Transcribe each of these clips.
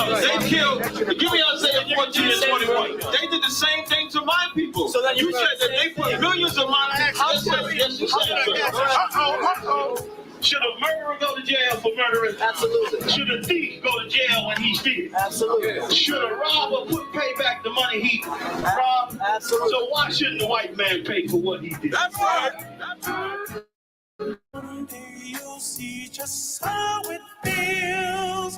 They killed, give me Isaiah 14 and 21. They did the same thing to my people. So then you said that they put millions of my access. Yes, you said. Should a murderer go to jail for murdering? Absolutely. Should a thief go to jail when he steals? Absolutely. Should a robber pay back the money he robbed? Absolutely. So why shouldn't the white man pay for what he did? That's right. That's right. One day you'll see just how it feels.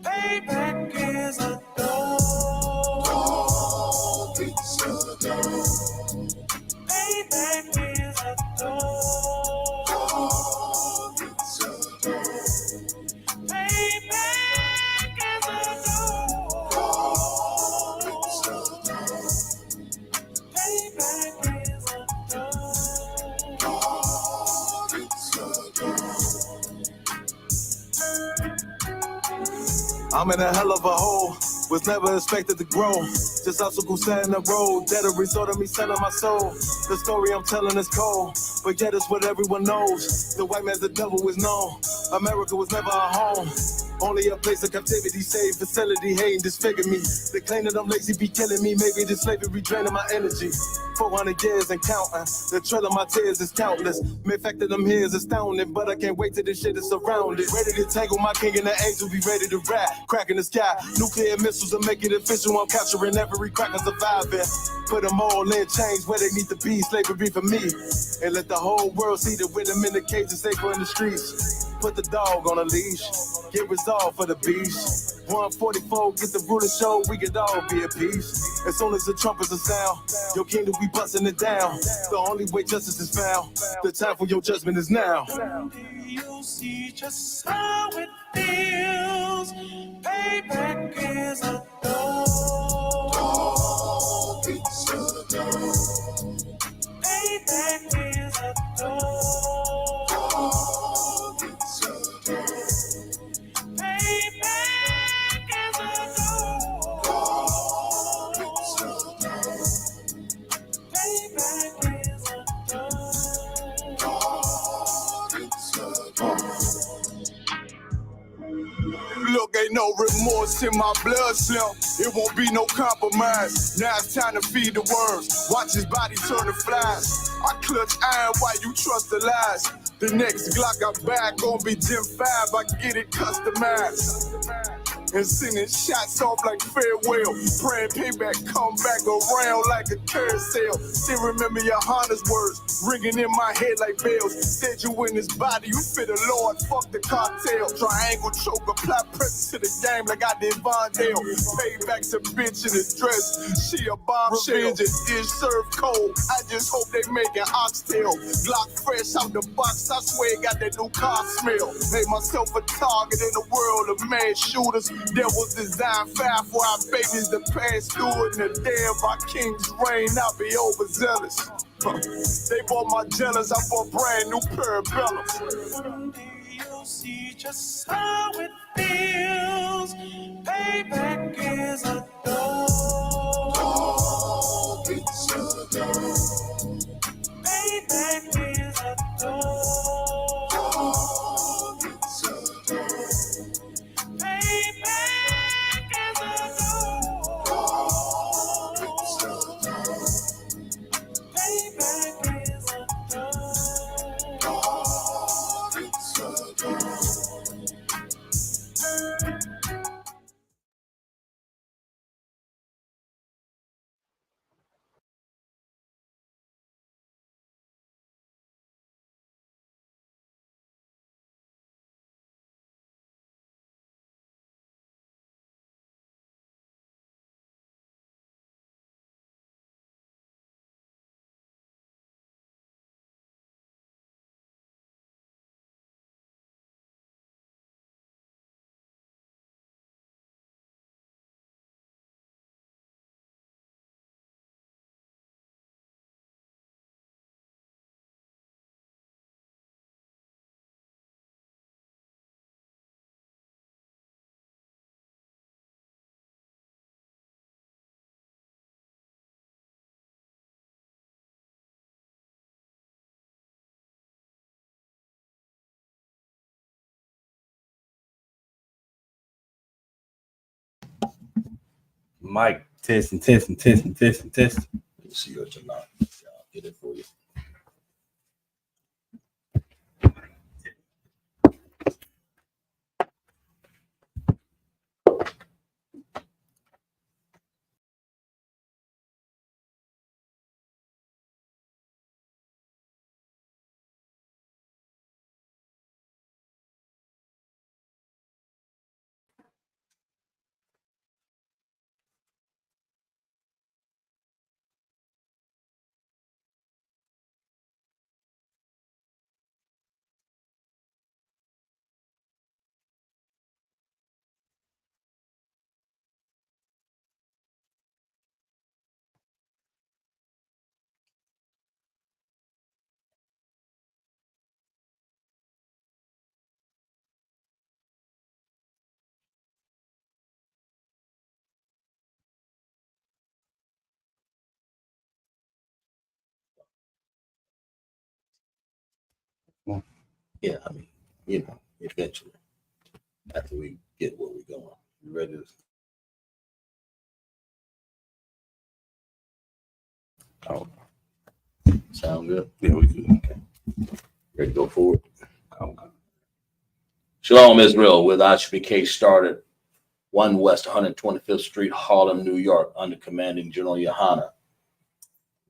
Payback is a dog. It's a dog. Payback is a dog. It's a dog. Payback is a dog. It's a dog. Payback is a I'm in a hell of a hole, was never expected to grow. Just obstacles set in the road, that a result of me selling my soul. The story I'm telling is cold, but yet it's what everyone knows. The white man's the devil is known. America was never a home, only a place of captivity, safe facility, hating, disfigure me. They claim that I'm lazy, be killing me. Maybe the slavery draining my energy. 400 years and counting. The trail of my tears is countless. The fact that I'm here is astounding, but I can't wait till this shit is surrounded. Ready to tangle my king and the angel, be ready to rap. Cracking the sky, nuclear missiles will make it official. I'm capturing every cracker surviving. Put them all in chains where they need to be. Slavery for me. And let the whole world see that with them in the cage and safer in the streets. Put the dog on a leash. Get resolved for the beast. 144, get the ruler show, we could all be at peace. As soon as the trumpets are sound, your kingdom we busting it down. The only way justice is found, the time for your judgment is now. One day you'll see just how it feels. Payback is a dog. It's a dog. Payback is a dog. It's a dog. Payback is a dog. It's a dog. Payback is a dog. It's a dog. Look, ain't no remorse in my blood slump. It won't be no compromise. Now it's time to feed the worms. Watch his body turn to flies. I clutch iron while you trust the lies. The next Glock I buy gon' be Gen 5. I get it customized. And sending shots off like farewell. Praying payback come back around like a carousel. Still remember your Honda's words ringing in my head like bells. Said you in his body, you fit the Lord, fuck the cocktail. Triangle choke, apply pressure to the game like I did Vondale. Payback's a bitch in a dress, she a bombshell. Revenge is served cold, I just hope they making oxtail. Glock fresh out the box, I swear it got that new car smell. Made myself a target in the world of mad shooters. There was design fire for our babies to pass through it. And the day of our king's reign, I'll be overzealous. They bought my jealous, I bought brand new parabellums. One day you'll see just how it feels. Payback is a dog. It's a dog. Payback is a dog. It's a dog. Payback is a dog. It's a dog. Payback is a dog. It's a dog. Mic testing. Let me see your tonight. I'll get it for you. Yeah, I mean, eventually, after we get where we're going. You ready to? Oh, sound good? Yeah, we good. Okay. Ready to go forward? Okay. Shalom, Israel, with ISUPK started 1 West 125th Street, Harlem, New York, under commanding General Yohana.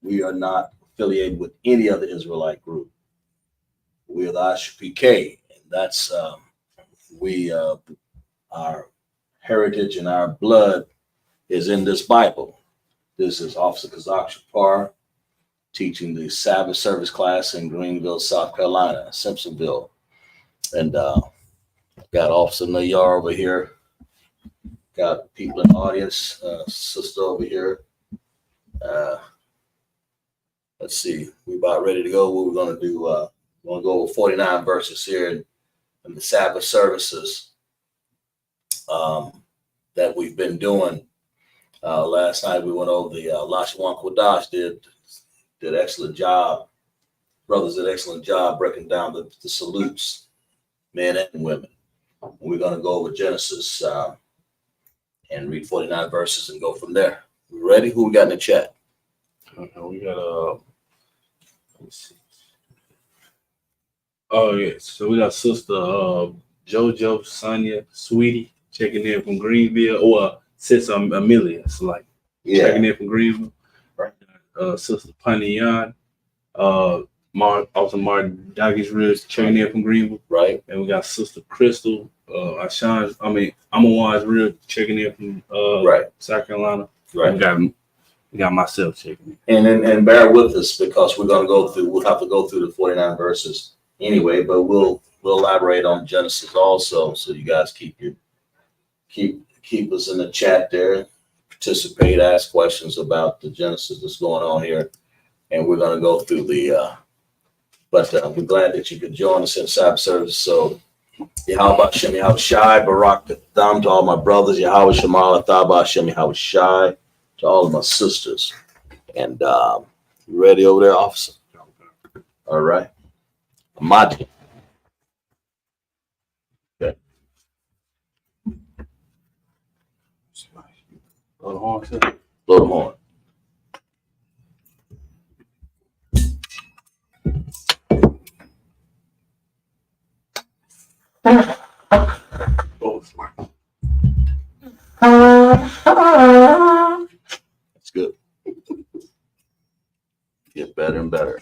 We are not affiliated with any other Israelite group. We are the ISUPK, and that's our heritage and our blood is in this Bible. This is Officer Kazak Shapar teaching the Sabbath Service class in Greenville, South Carolina, Simpsonville. And got Officer Nayar over here. Got people in the audience, sister over here. Let's see, we about ready to go. What we're going to do, we're going to go over 49 verses here in the Sabbath services that we've been doing. Last night we went over the Lashawan Kodash did an excellent job. Brothers did an excellent job breaking down the salutes, men and women. And we're going to go over Genesis and read 49 verses and go from there. We ready? Who we got in the chat? We got let's see. Oh yes, so we got Sister JoJo, Sonia, Sweetie checking in from Greenville, or Sister Amelia, so like checking in from Greenville. Right. Sister Paniyan, also Martin Doggies Ridge checking in from Greenville. Right. And we got Sister Crystal, Amawan's Ridge checking in from South Carolina. Right. We got myself checking in. And bear with us because we'll have to go through the 49 verses anyway, but we'll elaborate on Genesis also. So you guys keep us in the chat there, participate, ask questions about the Genesis that's going on here. And we're going to go through but we're glad that you could join us in Sabbath service. So Yahweh Shem Yahweh Shai, Barak Tham to all my brothers, Yahweh Shemal Athaba Shem Yahweh Shai to all of my sisters. And you ready over there, officer? All right. Amadi. Okay. Blow the horn, sir. Blow the horn. Oh, smart. That's good. Get better and better.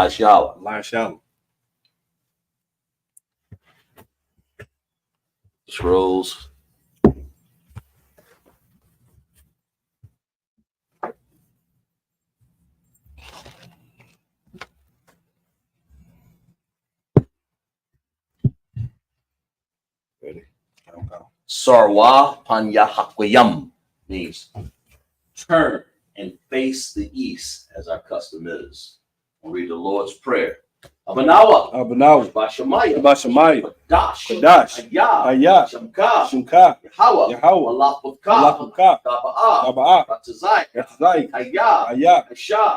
Shalom. Scrolls. Ready? Sarwa Panyahakwayam means turn and face the east, as our custom is. We'll read the Lord's Prayer. Abanawa. Bashamaya. Dash. Ayah. Shamka. Yahweh. Alapaka. Taba'a. Ratazai. Ayah. Asha.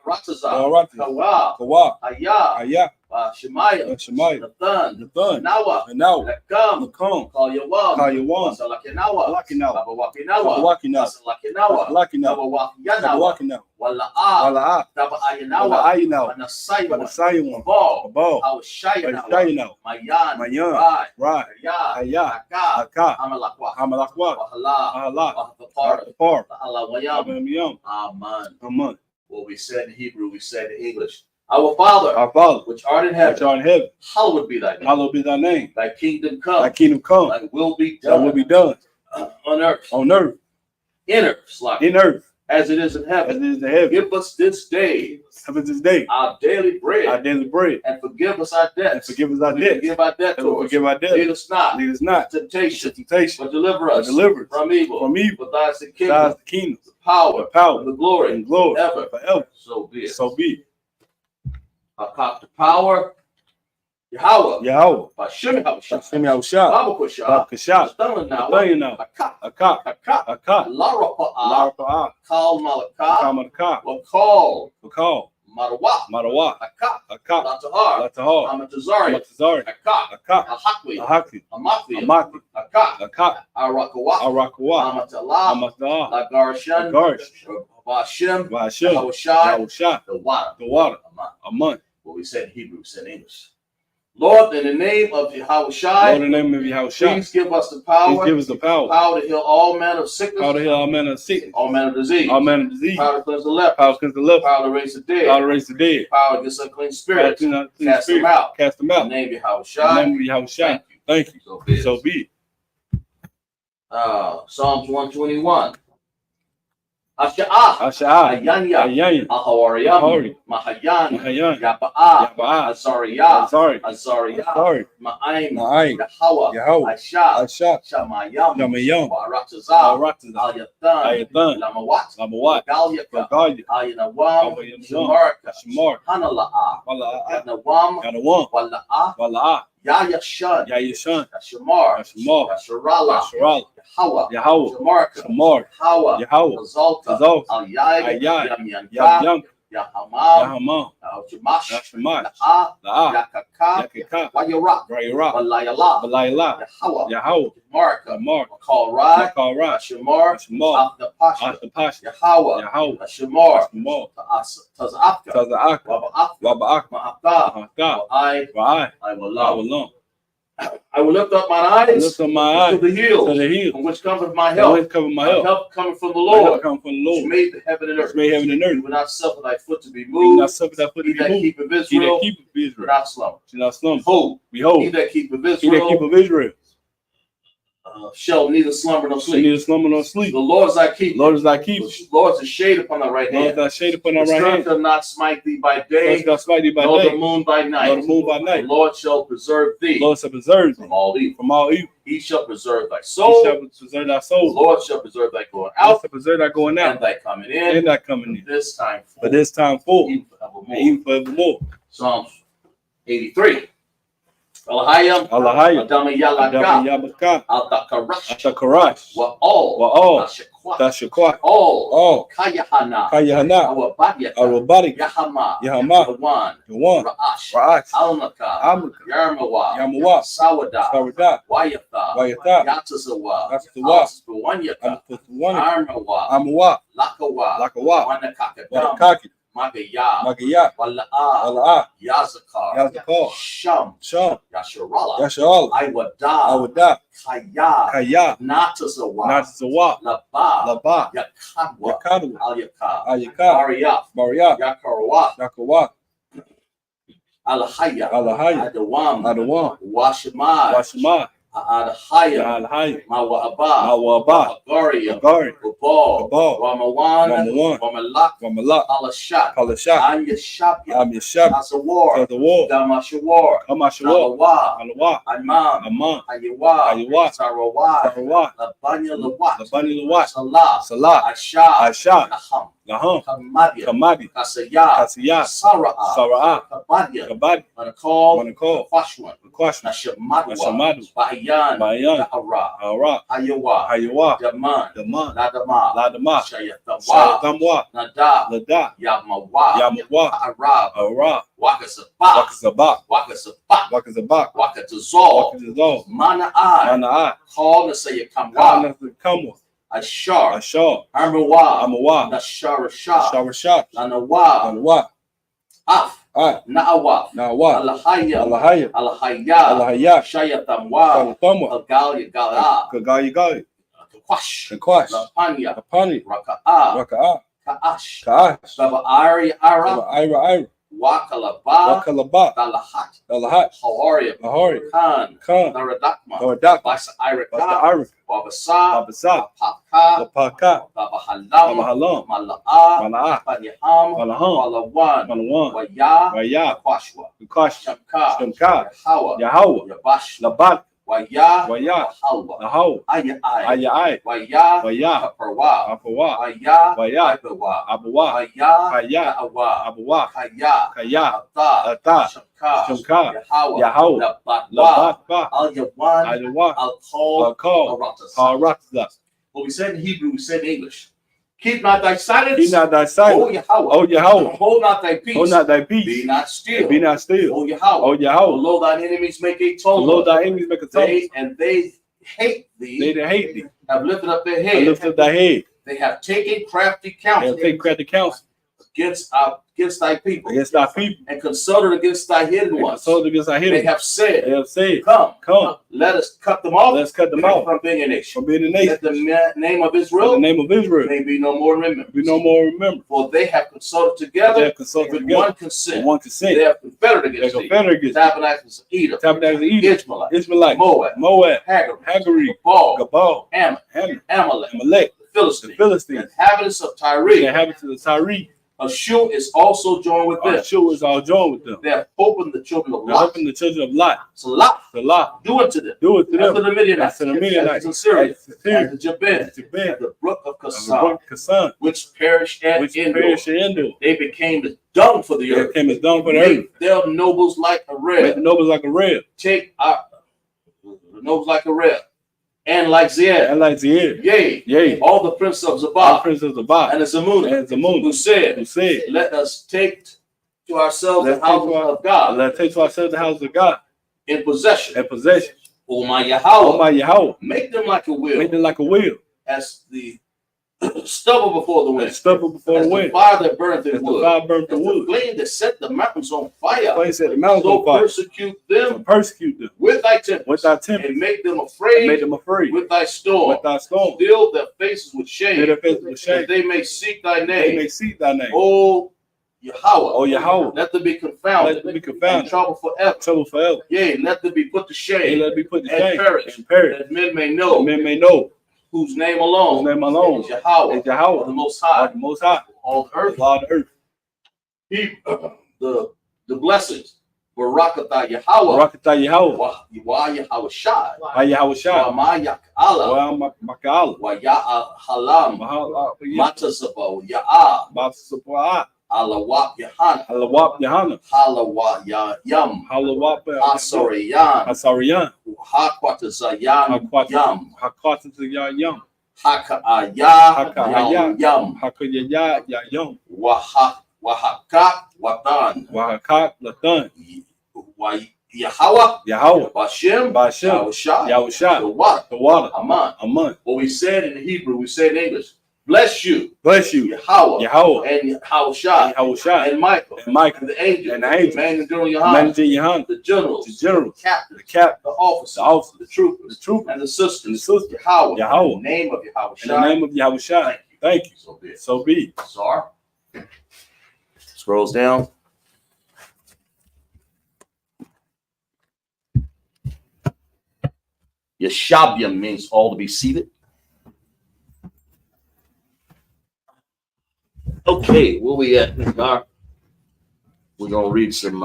Ratazah. Kawa. Ayah. Shemaiah, Shemaiah, Nathan, Nathan, Nawa, Now, Lekam, Macomb, Call your one, Call your one, Salakinawa, Lakinawa, Abawakinawa, Wakinawa, Salakinawa, Lakinawa, Abawakinawa, Wakinawa, Wala'a, Wala'a, Tabaayanawa, Ayinawa, Manasayawa, Manasayawa, Ball, Ball, Awashayanawa, Shayanawa, Mayan, Mayan, Rai, Rai, Aya, Aya, Aka, Aka, Amalakwa, Amalakwa, Wahala, Ahala, Wahapapar, Par, Alawayam, Abamiyam, Aman. Aman. What we said in Hebrew, we said in English. Our Father, Our Father, which art in which heaven, art in heaven, hallowed be thy name. hallowed be thy name. Thy kingdom come, Thy kingdom come, thy will be thy will done be done on earth, on earth, in earth, in earth, as it is in as heaven. it is in heaven. Give us this day Give us this day our daily bread, our daily bread, and forgive us our and debts. forgive us our We debts, forgive our and we debtors. forgive our Lead debtors. us not Lead us not into into temptation, temptation, but deliver but us deliver us from evil. from evil. For thine is the Thine kingdom, is the kingdom, the power, the power, and the glory, and glory forever. forever. So be it. So be it. The power, Yahweh, Yahweh, Bashem Yahushua, Hashem Yahushua, Babakusha, Bakashat, Stunning now, Nathaniel, Akak, Akak, Akak, Akak, Larapa'ah, Larapa'ah, Kal Malakah, Kamadakah, Wakal, Bakal, Marawa, Marawa, Akak, Akak, Latahar, Latahar, Amatazari, Matazari, Akak, Akak, Ahakwi, Ahaki, Amakli, Amaki, Akak, Akak, Arakawa, Arakawa, Amatalah, Amatah, Lagarshan, Garsh, Vashem, Vashem, Yahushai, Yahushua, the water. the water, Aman. a month. What we said in Hebrew, we said in English. Lord, in the name of Lord, in Yahushai, the name of Yahushua, please give us the please power, give us the power, power to heal all manner of sickness, power to heal all manner of sickness, all manner of disease, all manner of disease, power to cleanse the leper, power to cleanse the leper, power to raise the power to dead, raise the dead, power against unclean power to spirits, clean out clean cast them spirits, out. cast them In the out. name of In the Yahushai, name of Yahushua, thank you. thank you. So be it. Psalms 121. Asha'ah, Asha'ah, Ayanya, Ayanya, Ahawariyam, Ahori, Mahayan, Mahayan, Yaba'ah, Yaba'ah, Azariah, Azari, Azariah, Azari, Ma'aim, Ma'aim, Yahweh, Yahweh, Aisha, Asha, Shamayam, Shamayam, Waratazah, Aratazah, Al-Yathan, Ayathan, Lamawat, Lamawat, Galyaka, Galia, Ayanawam, Ayanawam, Shamarka, Shamar, Hanala'ah, Wala'ah, Yanawam, Yanawam, Wala'ah, Wala'ah, Yayashan, Yayashan, Yashamar, Yashamar, Yasharala, Yasharal, Yahweh, Yahweh, Shamarka, Shamar, Yahweh, Yahweh, Azalta, Azal, Al-Yai, Ayai, Yamyanka, Yam, Yahamam, Yahamam, Al-Jamash, Yashamash, La'ah, La'ah, Yakaka, Yakaka, Wayarak, Rayara, Walayala, Balayla, Yahweh, Yahweh, Marka, Mark, Makal Rai, Makal Ra, Yashamar, Yashamar, Aknapasha, Atapash, Yahweh, Yahweh, Yashamar, Yashamar, Tazaka, Taza'ak, Waba'ak, Waba'ak, Ma'aka, Mahaka, I Ra'ai, will love. Awalon. I will lift up my eyes Lift up my eyes to the hills, to the hills, from which cometh my and help. whence cometh my My help? help coming from the My help Lord, come from the which Lord, made the heaven and which earth. made heaven and He earth. will not suffer thy foot to be He will not moved. suffer thy foot to He be that moved. keepeth He that Israel keepeth will Israel not slumber. shall not slumber. Behold, Behold, he that keepeth he that Israel keepeth Israel shall neither slumber nor shall sleep. neither slumber nor sleep. The Lord is thy keeper. Lord is thy keeper. The Lord is a shade upon thy right Lord is hand. thy shade upon thy The right sun hand. shall not smite thee by Lord day, shall smite thee by nor the day, moon by nor night. the moon by The night. Lord shall preserve thee Lord shall preserve thee from all evil. from all evil. He shall preserve thy He soul. shall preserve thy The soul. Lord shall preserve thy going Lord out shall preserve thy going and out thy coming in. and thy coming in. This time For forth, this time forth, even and forevermore. even forevermore. Psalms 83. Alahayam, Alahayim, Adamayalaka, Adamayabaka, Aldakarash, Atakaras, Wa'ol, Wa'ol, Tashakwa, Tashakwa, All, All, Kayahana, Kayahana, Awabadyaka, Arubadi, Yahama, Yahama, Yawan, Yawan, Ra'ash, Ra'ash, Almaka, Amaka, Yarmawa, Yamawa, Sawada, Sarada, Wayatha, Wayatha, Yatazawa, Yatazawa, Alsbawanyaka, Amatuwani, Armawa, Amawa, Lakawa, Lakawa, Wanakakadam, Wanakaki, Magaya, Magaya, Wala'a, Ala'a, Yazakar, Yazakar, Sham, Sham, Yasharala, Yasha'al, Iwada, Awada, Kaya, Kaya, Natazawa, Natazawa, Laba, Laba, Yakadwa, Yakadwa, Alyaka, Ayaka, Bariyaf, Maria, Yakarawa, Yakawa, Alahaya, Alahaya, Adawam, Adawam, Washimai, Washima, Adahaya, Alahaya, Mawa'aba, Mawaba, Hagaria, Agari, Babal, Babal, Ramawan, Ramawan, Ramalak, Ramalak, Alashat, Palashat, Anyashapya, Amishap, Asawar, Tazawar, Damashawar, Kamashawar, Alawa, Alawa, Amam, Amman, Ayawa, Ayawa, Sarawat, Sarawat, Labanya Lawat, Labani Lawat, Salah, Salah, Asha, Aisha, Naham, Laham, Kamadia, Kamadi, Kasaya, Kasiyah, Sara'a, Sara'ah, Kabadia, Kabadi, Manakal, Manakal, Kwashwan, Kwashma, Nashamadwa, Nashamadu, Bahaya, Bayan, Bayan, Ara, Ara, Ayawa, Hayawa, Daman, Daman, Ladama, Ladama, Shayatamwa, Shayatamwa, Nada, Lada, Yamawa, Yamawa, Arab, Ara, Wakasaba, Wakazabak, Wakasaba, Wakazabak, Wakatazol, Wakazazol, Mana'ai, Mana'ai, Call Nasayakamwa, Kana Kamwa, Ashar, Ashar, Armawa, Amawa, Nashara Shah, Shawarshak, Lanawa, Anwa, Af, Ai, Na'awaf, Nawa, Alahaya, Alahaya, Alahaya, Alahaya, Shayatamwa, Shayatamwa, Agalia Gala, Kagayi Gali, Kakwash, Kakwash, Lapanya, Apani, Raka'a, Raka'a, Ka'ash, Ka'ash, Baba'ari Ara, Ira, Wakalaba, Wakalaba, Dalahat, Alahat, Hawaria, Ahori, Khan, Khan, Naradakma, Noradaka, Basa Basta Iraka, Irik, Wabasa, Babasa, Paka, Lapaka, Babahalam, Babahalam, Mala'a, Mala'a, Paniham, Malaham, Walawan, Malawan, Waya, Waya, Kwashwa, Ukash, Shamka, Shamka, Yahawa, Yahawah, Yabash, Labat, Waya, Waya, Wahalwa, Nahaw, Aya Ai, Ayai, Waya, Waya, Kaparwa, Apawa, Waya, Waya, Ibawa, Abawa, Waya, Kaya, Ya'awa, Abawa, Kaya, Kaya, Ata, Ata, Shamka, Shamka, Yahawa, Yahawah, Labatwa, Labatba, Al Yawan, Ayawa, Al Kol, Alkal, Aratazah. Haratza. What we said in Hebrew, we said in English. Keep not thy silence. Be not thy O silent, Yahweh. O Yahweh, Hold not thy peace. hold not thy Be peace, not still. and be not still, O Yahweh. O Yahweh, Although thine enemies make a below tumult, thy enemies make a tumult, they hate they thee, that hate thee, have lifted up their and head. lift up thy head, They have taken crafty and counsel take credit counsel against thy people, against thy people, and consulted against thy hidden and ones. consulted against thy They hidden. have said, They have said, Come, come, let us cut them off let's cut them off from being a nation. from being a Let nation, the name of for the Israel name of Israel, may be no more remembered. we no more remember, For they have consulted they together have consulted with together one with consent. one consent, They have confederate they against thee. confederate against thee, Tabernacles of Edom, Tabernacles of Edom, Ishmaelites, Ishmaelites, Moab, Moab, Hagar, Hagari, Gabal, Gabal, Ammon, Hammon, Amalek, Amalek, the the Philistines, Philistines, the inhabitants of the Tyre. inhabitants of Tyre, Ashur is also joined with them. Ashur is all joined with them. They have opened the children of Now Lot. open the children of Lot, Salah, Salah, do it to them. do it to After them, the Midianites, after the Midianites, as the Syrians, as the Syrians, as the Jabin, as the Jabin, the brook of of the Kassam, brook Kassan, which perished at which Endor. perished in Endor. They became as dung for the They earth. came as dung for the earth. Make their nobles like a Make the red. nobles like a red, Take our nobles like a red. And like Ziad. and like Zier. Yea, Yea, all the princes of all Zabah princes of Ba, and the Zamunah, and Zamun, who said, who said, let us take to ourselves the let's take houses to our- of God let's take to ourselves the house of God in possession. and possession. O my Oh Yahweh, my Yahweh, make them like a make wheel, them like a wheel, as the stubble before the and wind, stubble before as the the wind, fire that burneth as in the wood, fire burnt the as the wood. flame that set the mountains on fire. Place at the mountains So on fire, persecute to them persecute them with thy tempest, with thy tempest, and make them and afraid make them afraid with thy storm. with thy storm. Fill their faces with Fill shame, their faces with shame, that they may seek thy they name. may seek thy name. O Yahweh, O Yahweh, let them be let confounded them be and confounded, trouble forever. trouble forever. Yea, let them be put to They shame, let me put to and shame perish, and perish, that men may that know men may know whose name whose alone name alone is Yahweh, is Yahweh, the Most are High, the Most High, all the earth. of all the earth. The blessings. Barakatah Yahweh, Barakatah Yahweh, Wa Yahweh Shai, Wa Yahweh Wa Shai, Ma Yak'Allah, Wa Maka'ala, Wa Ya'Halam, Mahala, Matasabo Ya'ah, Mapsapua, Alawap Yahan, Halawap Yahana, Halawa Yam, Halawap Hasoriyan, Hasariyan, Hakwatazayan Yam, Hakwata Yam, Haka'aya Haka'aya, Yam, Hakayaya Yam, Wahaka Watan, Wahakat Latan, Yahweh, Yahweh, Bashem, Bashem, Yahushua, Yahushua, the water, the water, Aman. Aman. What we said in Hebrew, we said in English. Bless you, Bless you, Yahweh, Yahweh, and Yahushua, and Yahushua, and Michael, and Michael, and the angels, and the angels, man and general Yohanan, Manager Yahan, the generals, the generals, the captains, the cap, the officers, the officers, the troopers, the troopers, and the sisters, and the sisters, Yahweh, Yahweh, in the name of Yahushua. in the name of Yahushua. Thank you. So be it. So be it. Czar. Scrolls down. Yeshabyam means all to be seated. Okay, where we at? We're gonna read some.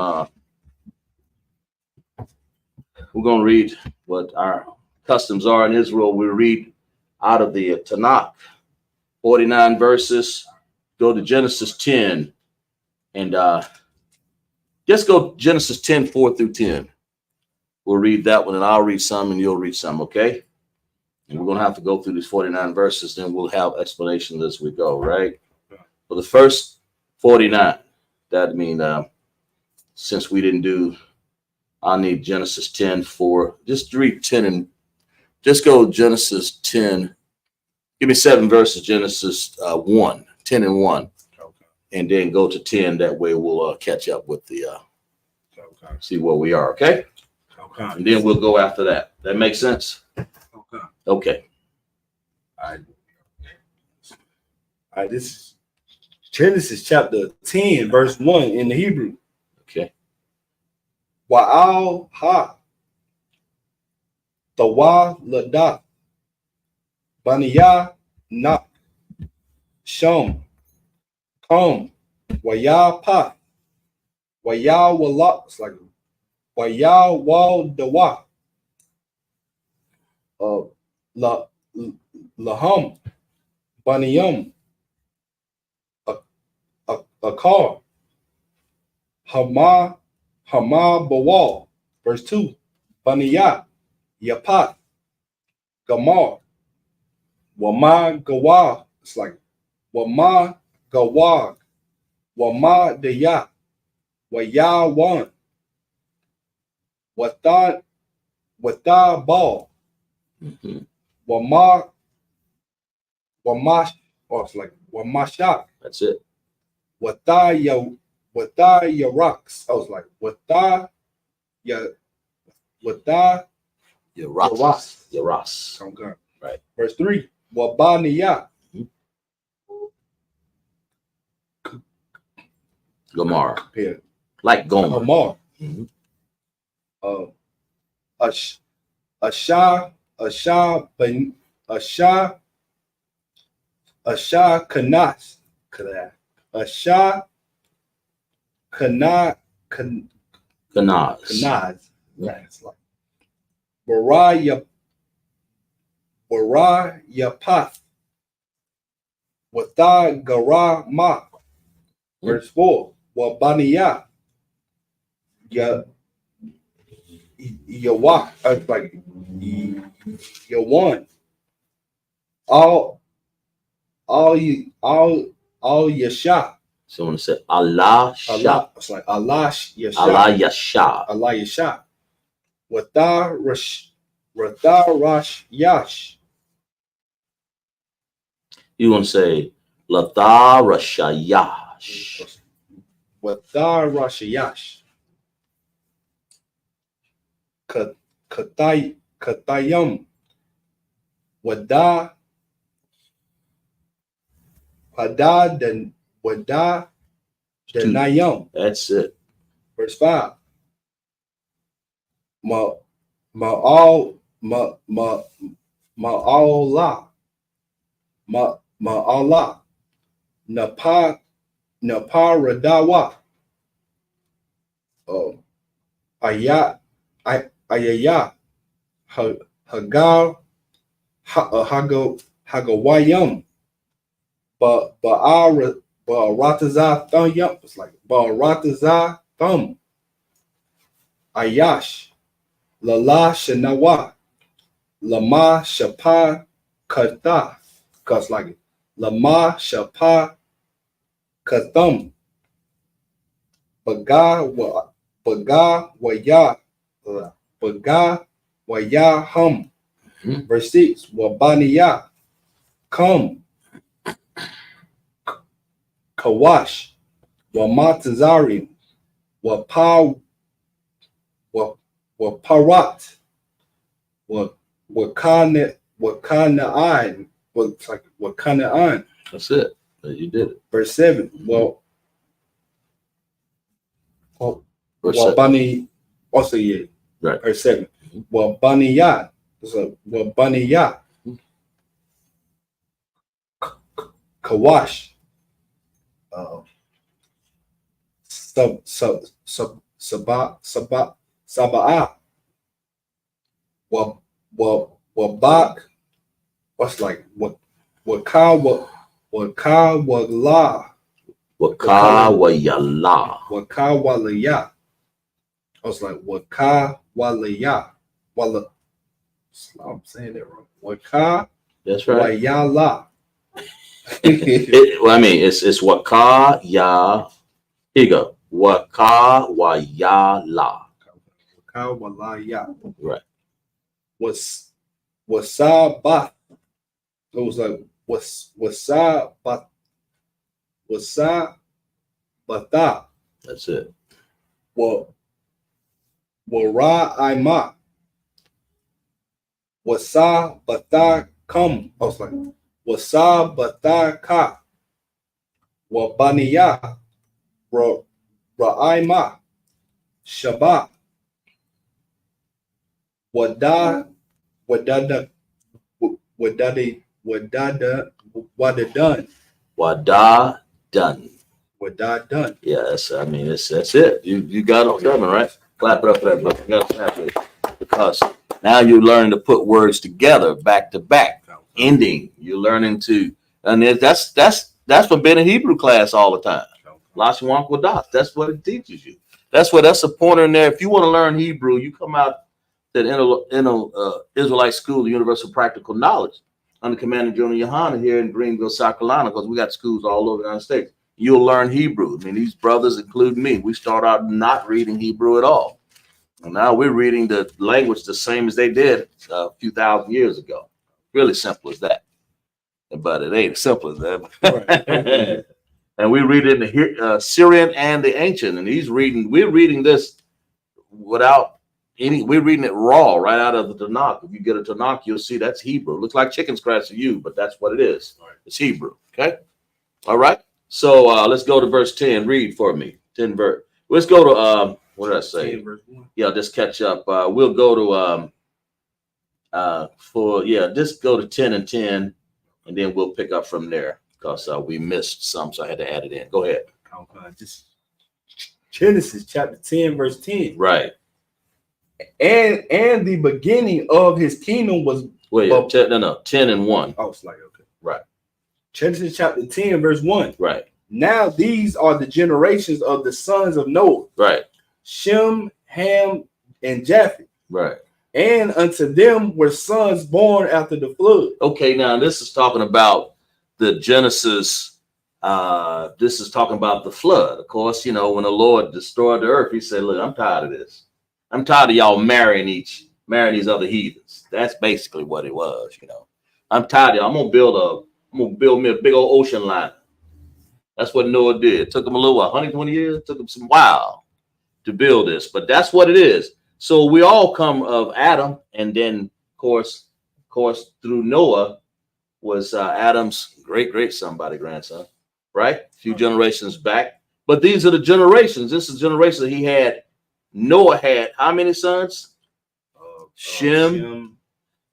We're gonna read what our customs are in Israel. We read out of the Tanakh, 49 verses. Go to Genesis 10, and just go Genesis 10, 4 through 10. We'll read that one, and I'll read some, and you'll read some, okay? And we're going to have to go through these 49 verses, then we'll have explanations as we go, right? For the first 49, that means since we didn't do, I'll need Genesis 10 for, just read 10 and just go Genesis 10. Give me 7 verses, Genesis 1, 10 and 1, Okay. and then go to 10. That way we'll catch up with the, Okay. see where we are, okay? Okay. And then we'll go after that. That makes sense? Okay. Okay. All right. This is Genesis chapter 10, verse 1 in the Hebrew. Okay. Wa'al ha. Tawa lada. Baniya nak. Shum. Kom. Waya pa. Waya wala. It's like Waya wal dawa. Laham. Baniyam. A car. Hama Bawal. Verse 2. Baniyat. Yapat. Gamar. Wama Gawag. It's like Wama Gawag. Wama Dayat. Waya Wan. Wata Ball. Mm-hmm. Wama. Oh, it's like Wamashak. That's it. Wata ya rocks. I was like, Wata ya Yaras. Okay. Right. Verse 3. Wabaniya. Gamar. Yeah. Like Gomer. Amar. Mhm. Asha Kanas. Kanaz. Right. It's like Warayapath. Wata Garama. Verse 4. Wabaniya. Yawak. Like Yawan. All Yasha. Someone said Allah Shah. Allah. It's like Allah Yasha. Allah Yasha. Allah Yasha. Wata Rash Yash. You want to say Lata Rashayash. Wata Rash Yash. Katayam. Wada Denayam. That's it. Verse 5. Ma'ala. Naparadawa. Ayaya. Hagawayam. Ba'arataza thumb. It's like Ba'arataza thumb. Ayash. Lala Shanawa. Lama Shapa Kata. Cause like Lama Shapa Katham. Baga Waya Hum. Verse 6. Wabaniya. Come. Kawash. Wamatazari. Waparat. Wakana'an. It's like Wakana'an. That's it. You did it. Verse 7. Verse 7. Wabani. Also, yeah. Right. Verse 7. Wabaniyat. So Wabaniyat. Kawash. Sabaa. Wabak. What's like Wakawala. Wakawayala. Wakawalaya. I was like Wakawala. Walaya. Wala. I'm saying that wrong. Waka. That's right. Wayala. Well, I mean, it's waka ya. Here you go. Waka wayala. Waka Walaya. Right. Wasaba. It was like wasaba. Wasabata. That's it. Wara Ima. Wasabata come. I was like, Wasabata ka. Wabaniya. Ra'ima. Shabbat. Wadada. Wadada done. Wada done. Wada done. Yeah, that's it. You got it coming, right? Clap it up for that, brother. You gotta clap it. Because now you're learning to put words together back to back. Ending. You're learning to, and that's what being in Hebrew class all the time. Lashwank Wadat. That's what it teaches you. That's a pointer in there. If you want to learn Hebrew, you come out to Israelite School, the Universal Practical Knowledge, under Commander Jonah Yohana here in Greenville, South Carolina, because we got schools all over the United States. You'll learn Hebrew. I mean, these brothers, including me, we start out not reading Hebrew at all. And now we're reading the language the same as they did a few thousand years ago. Really simple as that. But it ain't as simple as that. Right. And we read it in the Syrian and the ancient. And we're reading this without we're reading it raw right out of the Tanakh. If you get a Tanakh, you'll see that's Hebrew. It looks like chicken scratch to you, but that's what it is. Right. It's Hebrew. Okay. All right. So let's go to verse 10. Read for me. 10 verse. Let's go to what did I say? 10 verse 1. Yeah, just catch up. We'll go to just go to 10 and 10, and then we'll pick up from there because we missed some, so I had to add it in. Go ahead. Just Genesis chapter 10, verse 10. Right. And the beginning of his kingdom was 10 and 1. Oh, it's like okay. Right. Genesis chapter 10, verse 1. Right. Now these are the generations of the sons of Noah. Right. Shem, Ham, and Japheth. Right. And unto them were sons born after the flood. Okay, now this is talking about the Genesis. This is talking about the flood. Of course, when the Lord destroyed the earth, he said, look, I'm tired of this. I'm tired of y'all marrying these other heathens. That's basically what it was, I'm tired of y'all. I'm gonna build me a big old ocean liner. That's what Noah did. It took him a little 120 years. It took him some while to build this, but that's what it is. So we all come of Adam, and then of course through Noah was Adam's great grandson, right? A few generations back. But these are the generations. This is generation that he had. Noah had how many sons? Shem,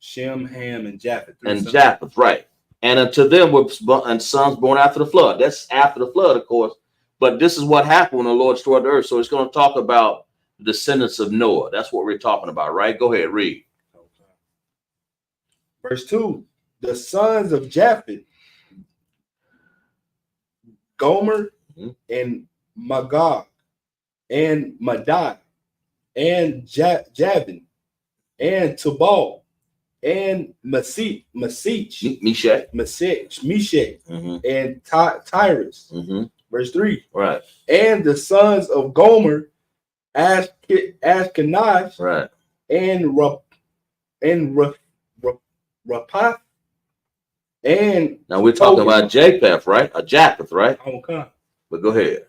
Ham, and Japheth. Japheth, right. And unto them were sons born after the flood. That's after the flood, of course. But this is what happened when the Lord destroyed the earth. So it's going to talk about the descendants of Noah. That's what we're talking about, right? Go ahead, read. Verse 2. The sons of Japheth, Gomer, and Magog, and Madai, and Javin, and Tubal, and Meshach, and Tyrus. Verse 3. Right. And the sons of Gomer, Ashkenaz, right, and Rapath, and now we're talking about Japheth, right? Japheth, right? Okay. But go ahead.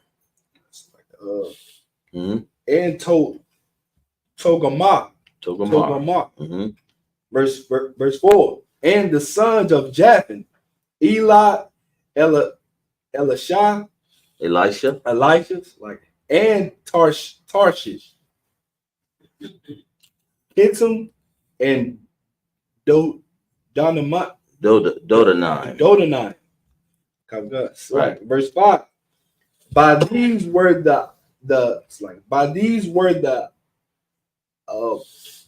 And Togarmah. Verse 4. And the sons of Japheth, Elisha, and Tarshish, Kittim, and Dodanai. Right. Verse 5. By these were the isles.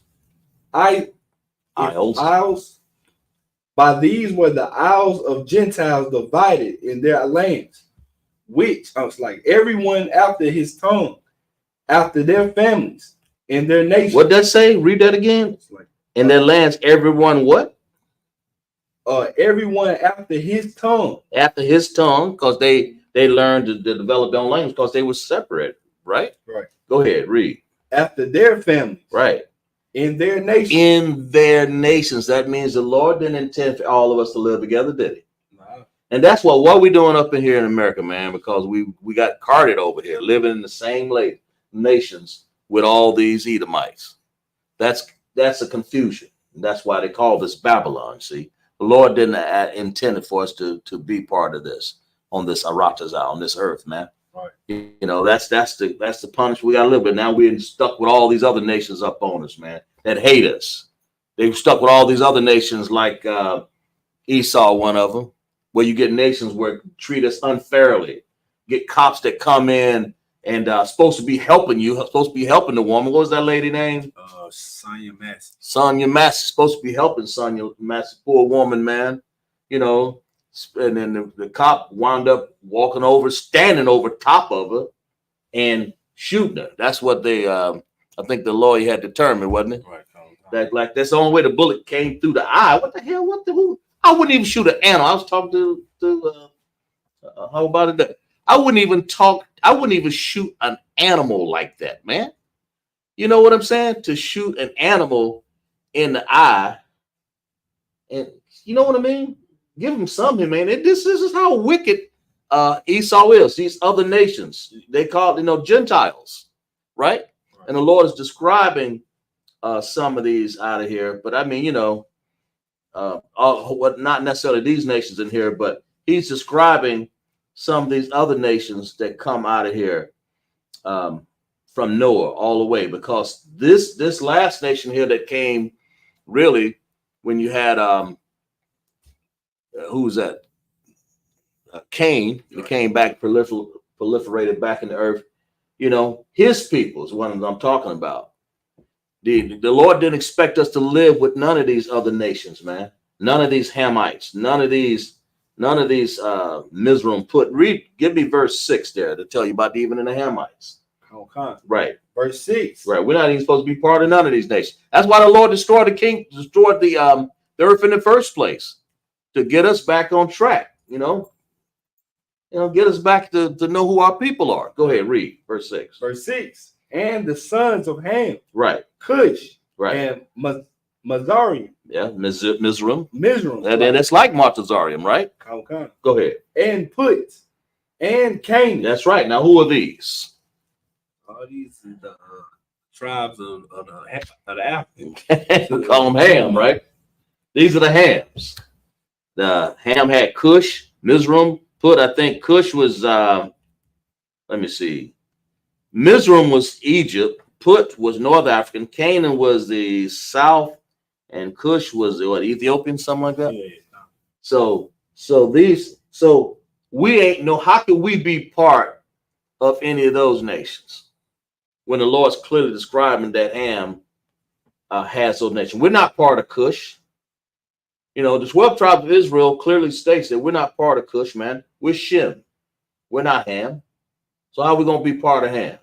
By these were the isles of Gentiles divided in their lands, which I was like everyone after his tongue, after their families, in their nation. What does that say? Read that again. In their lands, everyone what? Everyone after his tongue. After his tongue, because they learned to develop their own language because they were separate, right? Right. Go ahead, read. After their families. Right. In their nations. In their nations. That means the Lord didn't intend for all of us to live together, did he? No. And that's what we doing up in here in America, man, because we got carted over here, living in the same nations with all these Edomites. That's a confusion. And that's why they call this Babylon, see? The Lord didn't intend for us to be part of this on this Aratazah, on this earth, man. Right. You know, that's the punishment we got to live with. Now we're stuck with all these other nations up on us, man, that hate us. They're stuck with all these other nations like Esau, one of them, where you get nations where treat us unfairly, get cops that come in and supposed to be helping you, supposed to be helping the woman. What was that lady name? Sonya Massey. Sonya Massey, supposed to be helping Sonya Massey, poor woman, man. You know, and then the cop wound up standing over top of her and shooting her. That's what they, I think the lawyer had determined, wasn't it? Right. That's the only way the bullet came through the eye. What the hell? Who? I wouldn't even shoot an animal. I was talking to how about it? I wouldn't even shoot an animal like that, man. You know what I'm saying? To shoot an animal in the eye, and you know what I mean? Give him something, man. This is how wicked Esau is. These other nations, they call Gentiles, right? And the Lord is describing some of these out of here. But I mean, not necessarily these nations in here, but he's describing some of these other nations that come out of here from Noah all the way, because this last nation here that came, really, when you had who was that? Cain. He came back, proliferated back in the earth. You know, his people is what I'm talking about. The Lord didn't expect us to live with none of these other nations, man. None of these Hamites, none of these Mizraim. Give me verse 6 there to tell you about even in the Hamites. Okay. Right. Verse 6. Right. We're not even supposed to be part of none of these nations. That's why the Lord destroyed the earth in the first place, to get us back on track, get us back to know who our people are. Go ahead, read verse 6. Verse 6. And the sons of Ham. Right. Cush. Right. And Mazarium. Yeah, Mizraim. And it's like Martazarium, right? Okay. Go ahead. And Put. And Canaan. That's right. Now, who are these? All these are the tribes of the Africans. We call them Ham, right? These are the Hams. The Ham had Cush, Mizraim, Put. I think Cush was, let me see. Mizraim was Egypt. Put was North African. Canaan was the South. And Cush was Ethiopian, something like that. Yeah. So we ain't know. How could we be part of any of those nations when the Lord's clearly describing that Ham has those nations? We're not part of Cush. The 12 tribes of Israel clearly states that we're not part of Cush, man. We're Shem. We're not Ham. So how are we going to be part of Ham?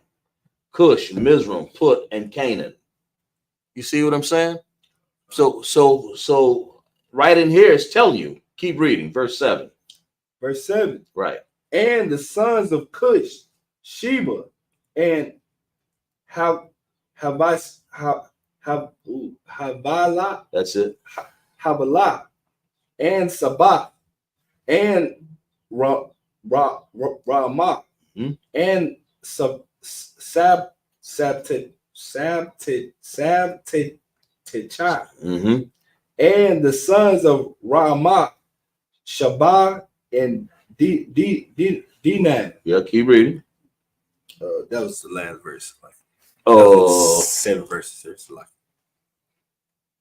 Cush, Mizraim, Put, and Canaan. You see what I'm saying? So right in here it's telling you. Keep reading, verse 7. Verse 7. Right. And the sons of Cush, Sheba, and Havilah. That's it. Havilah, and Sabbath, and Ramah, and Mm-hmm. And the sons of Ramah, Shabbat, and Dinan. Yeah, keep reading. That was the last verse. Oh, 7 verses.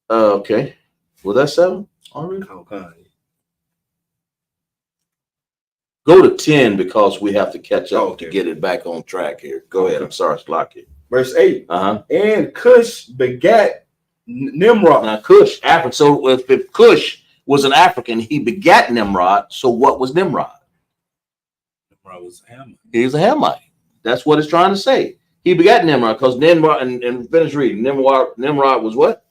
Okay. Was that 7 already? Okay. Go to 10 because we have to catch up to get it back on track here. Go ahead. I'm sorry, Slocky. Verse 8. Uh-huh. And Cush begat Nimrod. Now Cush, African. So if Cush was an African, he begat Nimrod. So what was Nimrod? Nimrod was a Hamite. He was a Hamite. That's what it's trying to say. He begat Nimrod because Nimrod, and finish reading. Nimrod was what?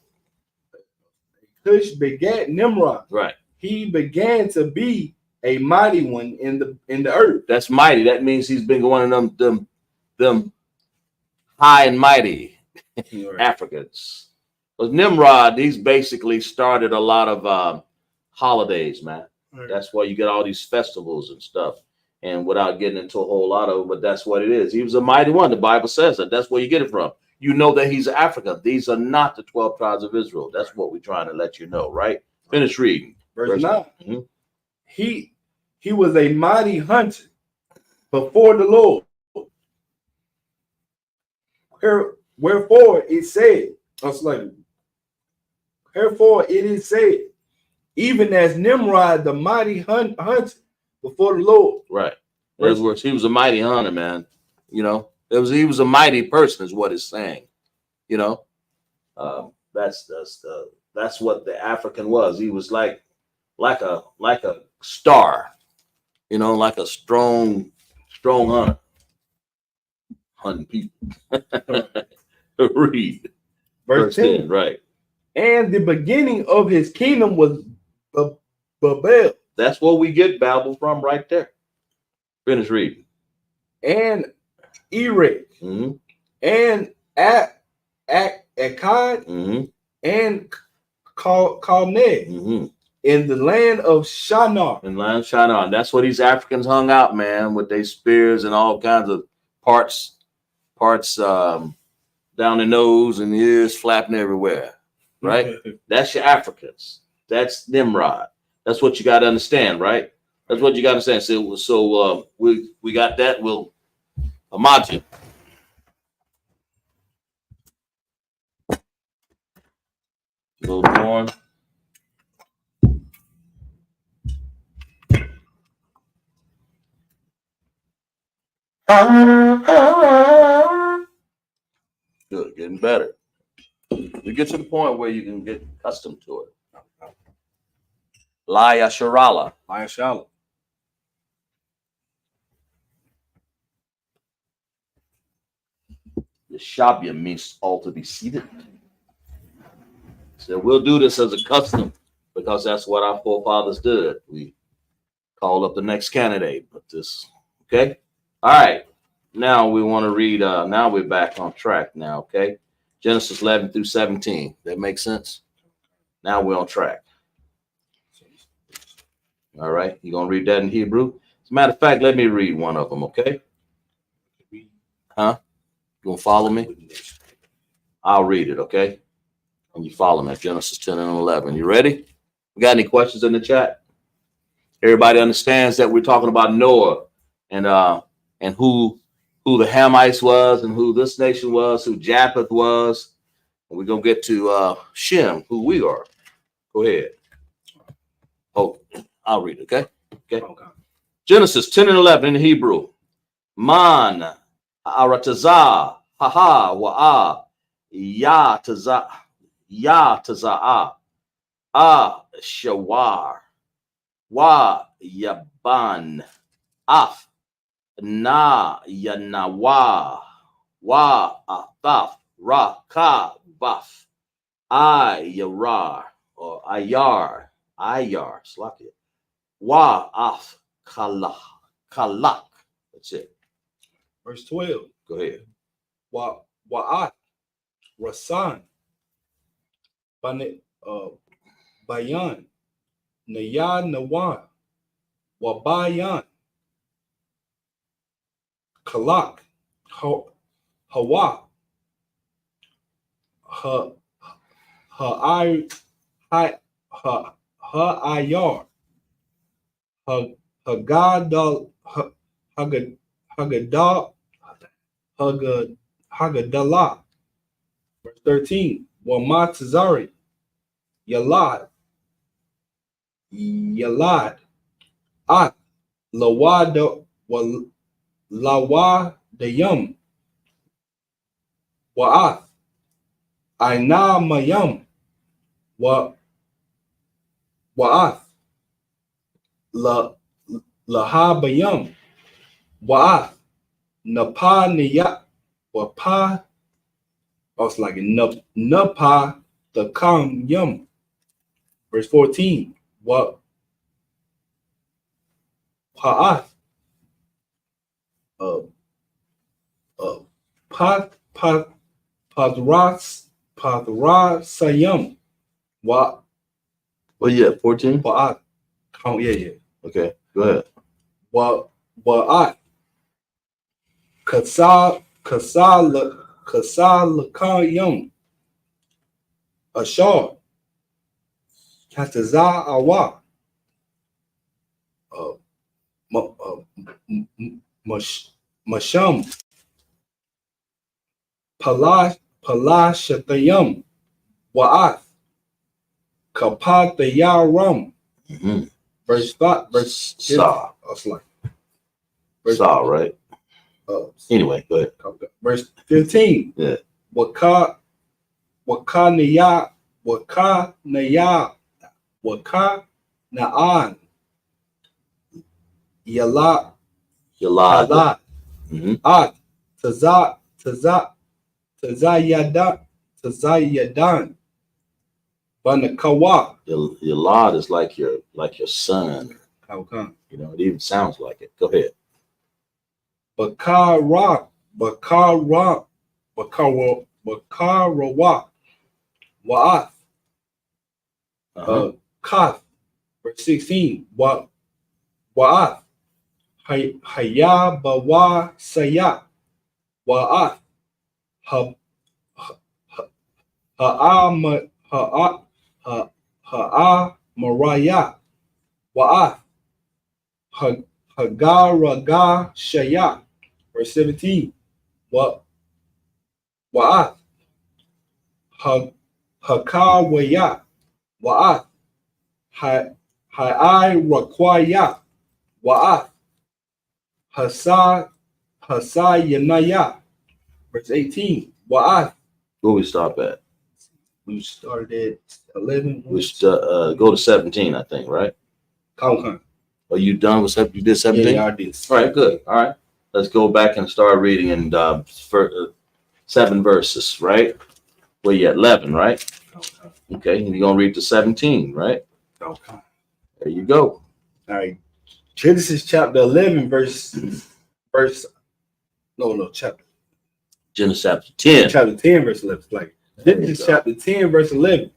Cush begat Nimrod. Right. He began to be a mighty one in the earth. That's mighty. That means he's been one of them high and mighty Right. Africans. Because Nimrod, he's basically started a lot of holidays, man. Right. That's why you get all these festivals and stuff. And without getting into a whole lot of it, but that's what it is. He was a mighty one. The Bible says that. That's where you get it from. You know that he's African. These are not the 12 tribes of Israel. That's what we're trying to let you know, right? Finish reading. Verse 9. Mhm. He was a mighty hunter before the Lord. Wherefore it said, wherefore it is said, even as Nimrod, the mighty hunter before the Lord. Right. In other words, he was a mighty hunter, man. You know, he was a mighty person, is what it's saying. You know, that's what the African was. He was like a star. You know, like a strong hunter, hunting people. Read Verse 10. Right. And the beginning of his kingdom was Babel. That's where we get Babel from, right there. Finish reading. And Erech, Mm-hmm. and Akkad, Mm-hmm. and Calneh, Mm-hmm. in the land of Shinar. And land Shinar. That's where these Africans hung out, man, with their spears and all kinds of parts down the nose and the ears flapping everywhere. Right? That's your Africans. That's Nimrod. That's what you got to understand, right? That's what you got to understand. So we got that. We'll imagine. A little more. Good, getting better. You get to the point where you can get accustomed to it. Laya Sharala. Maya Shalom. The Shabia means all to be seated. So we'll do this as a custom because that's what our forefathers did. We call up the next candidate, but this, okay? All right. Now we want to read, now we're back on track now, okay? Genesis 11 through 17. That makes sense? Now we're on track. All right. You're going to read that in Hebrew? As a matter of fact, let me read one of them, okay? Huh? You going to follow me? I'll read it, okay? And you follow me. Genesis 10 and 11. You ready? We got any questions in the chat? Everybody understands that we're talking about Noah and who the Hamites was and who this nation was, who Japheth was. And we're going to get to Shem, who we are. Go ahead. Oh, I'll read it, okay? Genesis 10 and 11 in Hebrew. Man, aratazah, haha, wa'ah, ya taza'ah, shawar, wa yaban, af, na yanawa, wa ataf, ra ka baf, ayarar, or ayar, slack it, wa af kalak. That's it. Verse 12. Go ahead. Wa'at, Rasan, Bayan, Naya Nawan, Wabayan, Kalak, Hawa, Ayar, Hagadalah. Verse 13. Wamatazari, Yalad, Ak, Lawadayam, Wa'ath, Aina Mayam, Wa'ath, Lahabayam, Wa'ath, Napa Wapa, also like Napa, the Kam Yum. Verse 14. What Pa'ath, Pathras Sayum. What Well, yeah, 14. Pa'ath. Count, yeah. Okay, go ahead. Wa'at. Kasal Ashar. Kataza Awa. Masham. Palashatayam. Wa'ath. Kapatayaram. Mm-hmm. Verse Saw. Saw, right? Anyway, go ahead. Verse 15. Yeah. Wakanaan. Yala. Yalad. Mm-hmm. At. Tazayadan. Banakawa. Yalad is like your son. How come? You know, it even sounds like it. Go ahead. Bakarawa. Wa'ath. Kath. Verse 16. Wa'ath. Hayabawa Saya. Wa'ath. Ha'amaraya. Wa'ath. Hagaraga Shaya. Verse 17. Wa'ath. Hakawaya. Wa'ath. Ha'ai Rakwaya. Wa'ath. Hasayanaya. Verse 18. Wa'ath. Where we stop at? We started at 11. We go to 17, I think, right? Count. Are you done with 17? You did 17? Yeah, I did. All right, good. All right. Let's go back and start reading in 7 verses, right? Well, you at 11, right? Okay, and you're going to read to 17, right? Okay. There you go. All right. Genesis chapter 11, chapter. Genesis chapter 10. Chapter 10, verse 11. Like Genesis chapter 10, verse 11.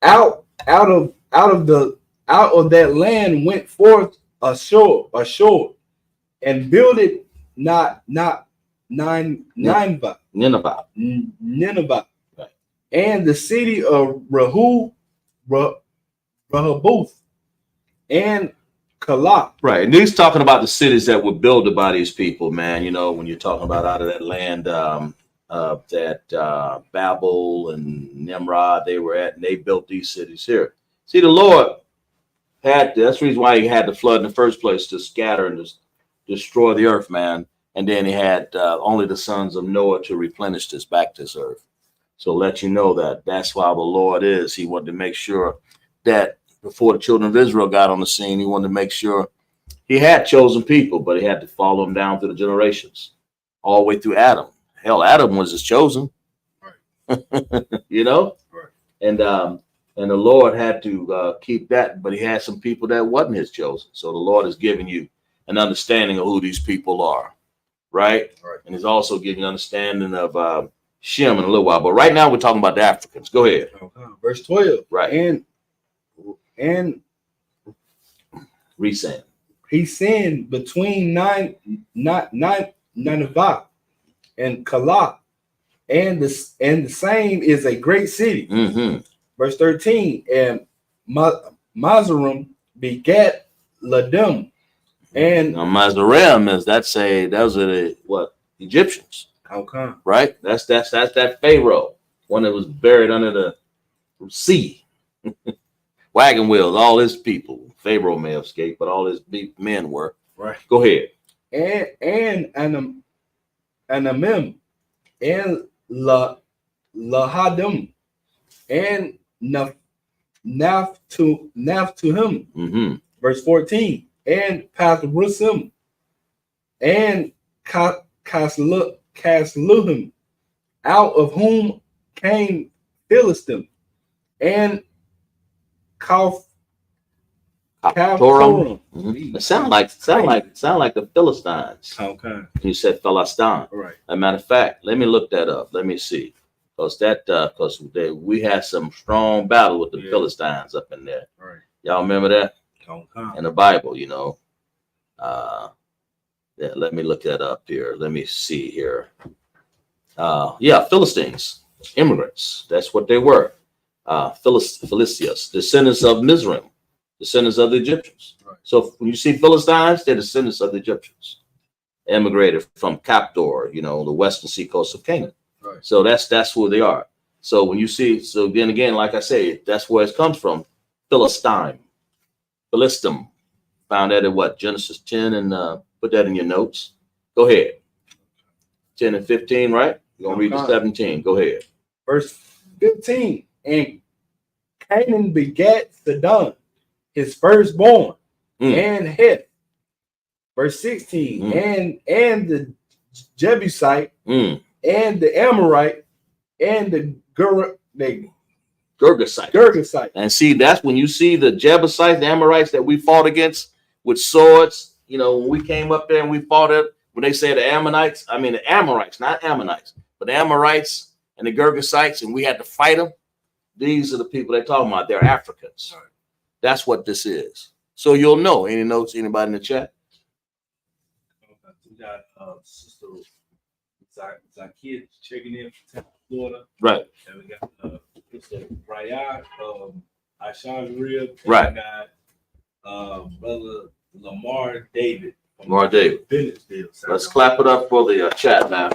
Out of that land went forth a shore, and builded Nineveh. Right. And the city of Rehoboth and Calah. Right. And he's talking about the cities that were built by these people, man. You know, when you're talking about out of that land that Babel and Nimrod they were at, and they built these cities here. See, the Lord that's the reason why he had the flood in the first place, to scatter and just destroy the earth, man. And then he had only the sons of Noah to replenish this back to this earth. So let you know that's why the Lord is. He wanted to make sure that before the children of Israel got on the scene, he wanted to make sure he had chosen people, but he had to follow them down through the generations, all the way through Adam. Hell, Adam was his chosen, right. You know, right. And the Lord had to keep that, but he had some people that wasn't his chosen. So the Lord is giving you an understanding of who these people are, right? And he's also giving you an understanding of Shem in a little while. But right now we're talking about the Africans. Go ahead. Okay. Verse 12. Right. And Resend. He sinned between Nineveh and Calah, and the same is a great city. Mm-hmm. Verse 13. And Mazarim begat Ladum, and now, Mazarim is those are the Egyptians. How come? Right. That's that Pharaoh, one that was buried under the sea. Wagon wheels, all his people. Pharaoh may have escaped, but all his men were. Right. Go ahead. And Anamim and Lahadim and Naph to him. Mm-hmm. Verse 14. And Pathrusim and Casluhim, out of whom came Philistim, and Torum. Mm-hmm. It sound like the Philistines. Okay. You said Philistine. Right. As a matter of fact, let me look that up. Let me see, because we had some strong battle with the Philistines up in there. Right. Y'all remember that Okay. in the Bible? You know. Yeah. Let me look that up here. Let me see here. Philistines, immigrants. That's what they were. Philistines, descendants of Mizraim, descendants of the Egyptians. Right. So when you see Philistines, they're descendants of the Egyptians, immigrated from Captor, the western seacoast of Canaan. Right. So that's who they are. So when you see, so then again, like I say, that's where it comes from. Philistim, found that in what, Genesis 10, and put that in your notes. Go ahead. 10 and 15, right? You're gonna read the 17. Go ahead. Verse 15. And Canaan begat Sidon, his firstborn, and Heth. Verse 16. And the Jebusite, and the Amorite, and the Girgasite. And see, that's when you see the Jebusites, the Amorites that we fought against with swords. When we came up there and we fought it, when they say the Ammonites, I mean the Amorites, not Ammonites, but the Amorites and the Girgasites, and we had to fight them. These are the people they're talking about. They're Africans. Right. That's what this is. So you'll know. Any notes? Anybody in the chat? We got Sister Zakia checking in from Florida. Right. And we got Sister Rayad, Aishan Rib. Right. We got Brother Lamar David. Let's clap it up for the chat now.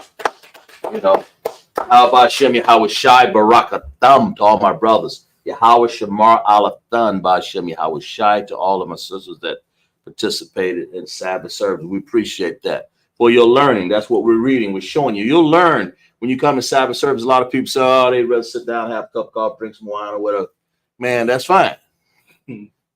How about Shem Yahweh Shai Barakatham to all my brothers? Yahweh Shamar Alathan by Shem Yahweh Shai to all of my sisters that participated in Sabbath service. We appreciate that. For your learning, that's what we're reading. We're showing you. You'll learn when you come to Sabbath service. A lot of people say, oh, they'd rather sit down, have a cup of coffee, drink some wine or whatever. Man, that's fine.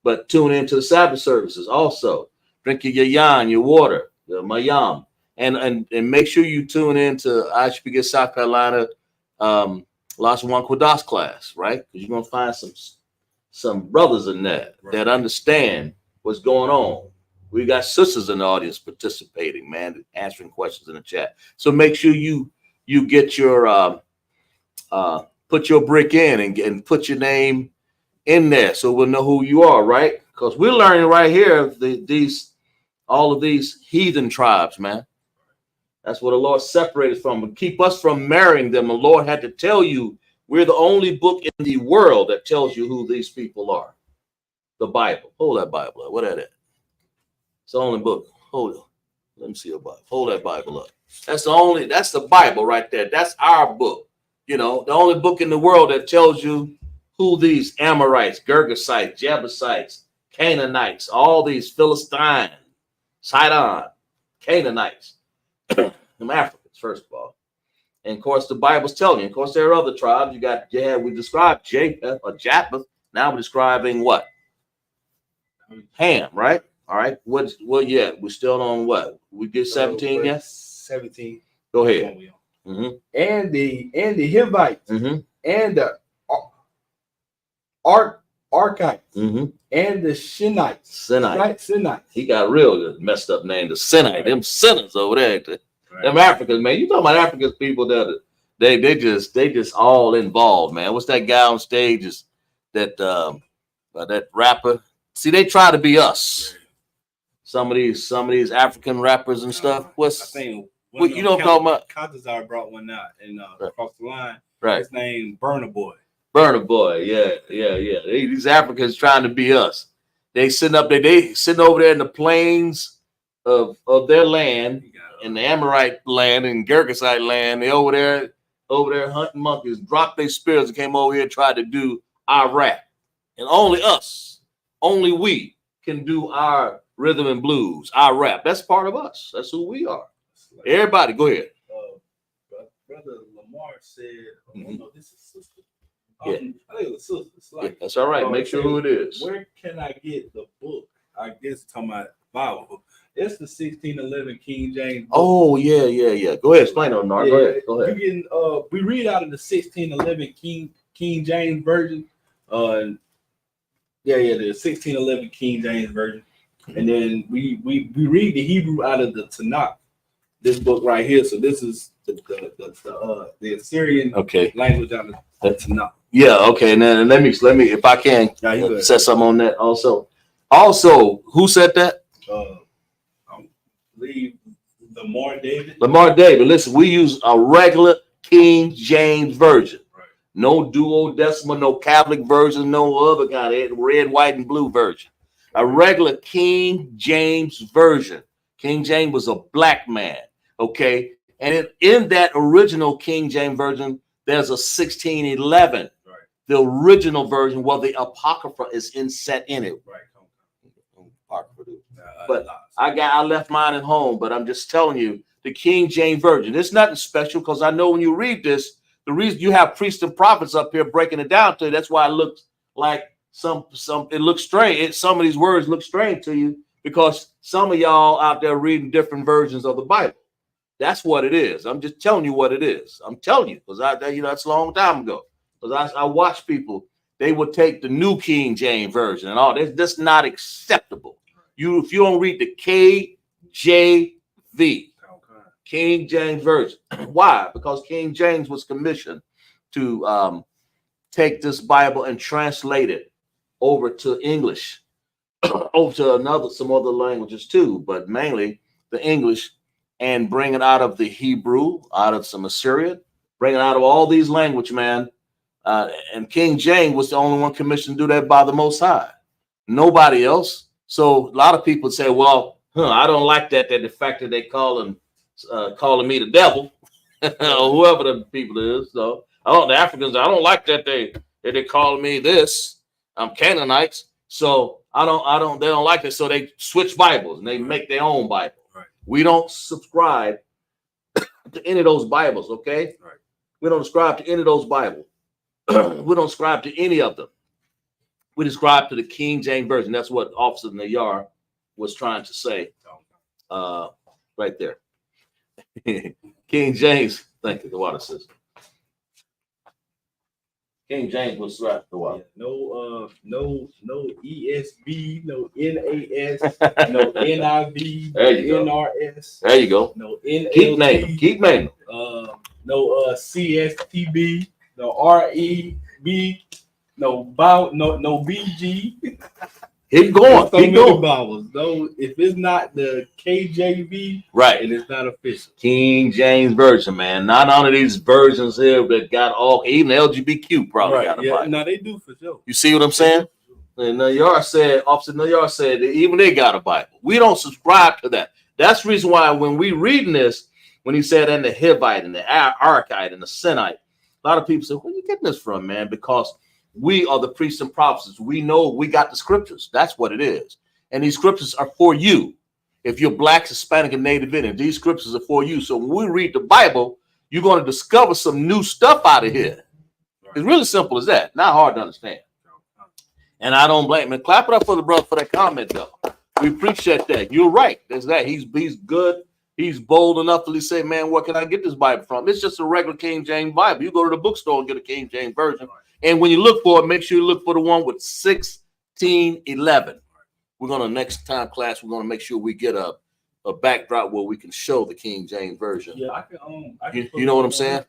But tune into the Sabbath services also. Drink your yan, your water, the mayam, and make sure you tune into ISUPK South Carolina Las One Quadas class, right? Because you're gonna find some brothers in there that understand what's going on. We got sisters in the audience participating, man, answering questions in the chat. So make sure you get your put your brick in and put your name in there so we'll know who you are, right? Because we're learning right here all of these heathen tribes, man. That's what the Lord separated from and keep us from marrying them. The Lord had to tell you we're the only book in the world that tells you who these people are. The Bible. Hold that Bible up. What is that? It's the only book. Hold it. Let me see your Bible. Hold that Bible up. That's the Bible right there. That's our book. The only book in the world that tells you who these Amorites, Girgasites, Jebusites, Canaanites, all these Philistines, Sidon, Canaanites, them Africans, first of all. And of course, the Bible's telling you. Of course, there are other tribes. We described Japheth or Japheth. Now we're describing what? Ham, right? All right. We're still on what? We get 17 yet? 17. Go ahead. And the Hivites, and the Archites, and the Shinites. Sinites. He got a real messed up name, the Sinite. Them sinners over there. Them Africans, man. You talking about Africans people that they just all involved, man. What's that guy on stage? Is that rapper? See, they try to be us. Some of these African rappers and stuff. I think you know what I'm talking about? Contazar brought one out and across the line. Right. His name Burner Boy. Burner Boy, yeah. These Africans trying to be us. They sitting over there in the plains of their land, in the Amorite land and Girgasite land. They over there hunting monkeys, dropped their spears and came over here and tried to do our rap. And only we can do our rhythm and blues, our rap. That's part of us. That's who we are. Everybody, go ahead. Brother Lamar said, no, this is sister. Yeah. I think it was sister. It's like, That's all right. Make sure who it is. Where can I get the book? I guess talking about Bible. It's the 1611 King James. Oh yeah. Go ahead, explain on Nar. Go ahead. You getting we read out of the 1611 King James version. The 1611 King James version, and then we read the Hebrew out of the Tanakh. This book right here. So this is the Assyrian language out of the Tanakh. Yeah, okay. And then let me if I can say something on that also. Also, who said that? I believe Lamar David. Lamar David. Listen, we use a regular King James version. Right. No duodecimal, no Catholic version, no other kind of red, white, and blue version. A regular King James version. King James was a black man. Okay. And in that original King James version, there's a 1611. Right. The original version, well, the Apocrypha is inset in it. Right. But I left mine at home, but I'm just telling you, the King James Version. It's nothing special because I know when you read this, the reason you have priests and prophets up here breaking it down to you, that's why it looks like it looks strange. Some of these words look strange to you because some of y'all out there reading different versions of the Bible. That's what it is. I'm just telling you what it is. I'm telling you because that's a long time ago. Because I watch people, they would take the New King James Version and all. That's not acceptable. If you don't read the KJV, King James Version. Why? Because King James was commissioned to take this Bible and translate it over to English, over to some other languages too, but mainly the English, and bring it out of the Hebrew, out of some Assyrian, bring it out of all these languages, man. And King James was the only one commissioned to do that by the Most High. Nobody else. So a lot of people say, well, I don't like that the fact that they calling me the devil, or whoever the people is. So the Africans, I don't like that they calling me this. I'm Canaanites. So they don't like it. So they switch Bibles and they make their own Bible. Right. We don't subscribe to any of those Bibles, okay? Right. We don't subscribe to any of those Bibles. We don't subscribe to any of them. We describe to the King James Version. That's what Officer Nayar was trying to say right there. King James, thank you, the water system. King James was right, the water. No ESV, no NAS, no NIV, NRS. There you go. No NLT. Keep naming. No CSTB, no REB. No BG. Keep going. Keep going. Bibles. No, if it's not the KJV, right, and it's not official. King James Version, man. Not none of these versions here that got even LGBTQ probably got a Bible. No, they do for sure. You see what I'm saying? And Officer Nayar said that even they got a Bible. We don't subscribe to that. That's the reason why when we reading this, when he said and the Hivite and the Arachite and the Sinite, a lot of people say, where are you getting this from, man? Because we are the priests and prophets. We know we got the scriptures. That's what it is. And these scriptures are for you. If you're Black, Hispanic, and Native Indian, these scriptures are for you. So when we read the Bible, you're going to discover some new stuff out of here. It's really simple as that. Not hard to understand. And I don't blame him. Clap it up for the brother for that comment, though. We appreciate that. You're right. There's that. He's good. He's bold enough to say, man, where can I get this Bible from? It's just a regular King James Bible. You go to the bookstore and get a King James Version. And when you look for it, make sure you look for the one with 1611. We're going to, next time class, we're going to make sure we get a backdrop where we can show the King James Version. Yeah, I can you know what I'm saying?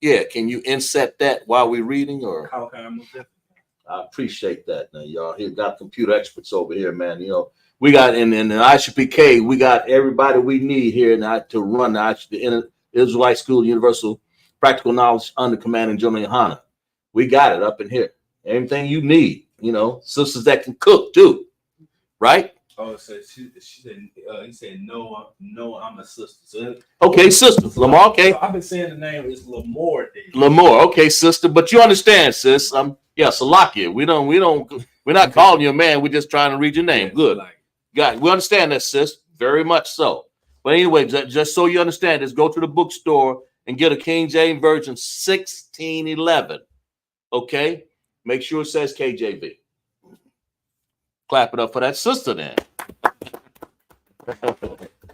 Yeah, can you inset that while we're reading? Or I appreciate that. Now, y'all here got computer experts over here, man. You know, we got in the ISUPK, we got everybody we need here to run the Israelite School Universal Practical Knowledge under command of General Yohana. We got it up in here. Everything you need, you know, sisters that can cook too, right? Oh, so she said, he said, no, I'm a sister. So, okay, sister, Lamar, okay. So I've been saying the name is Lamar. Lamar, okay, sister, but you understand, sis. Salakia. We're not calling you a man. We're just trying to read your name. Yeah, good. We understand that, sis. Very much so. But anyway, just so you understand this, go to the bookstore and get a King James Version 1611. Okay, make sure it says KJV. Clap it up for that sister then.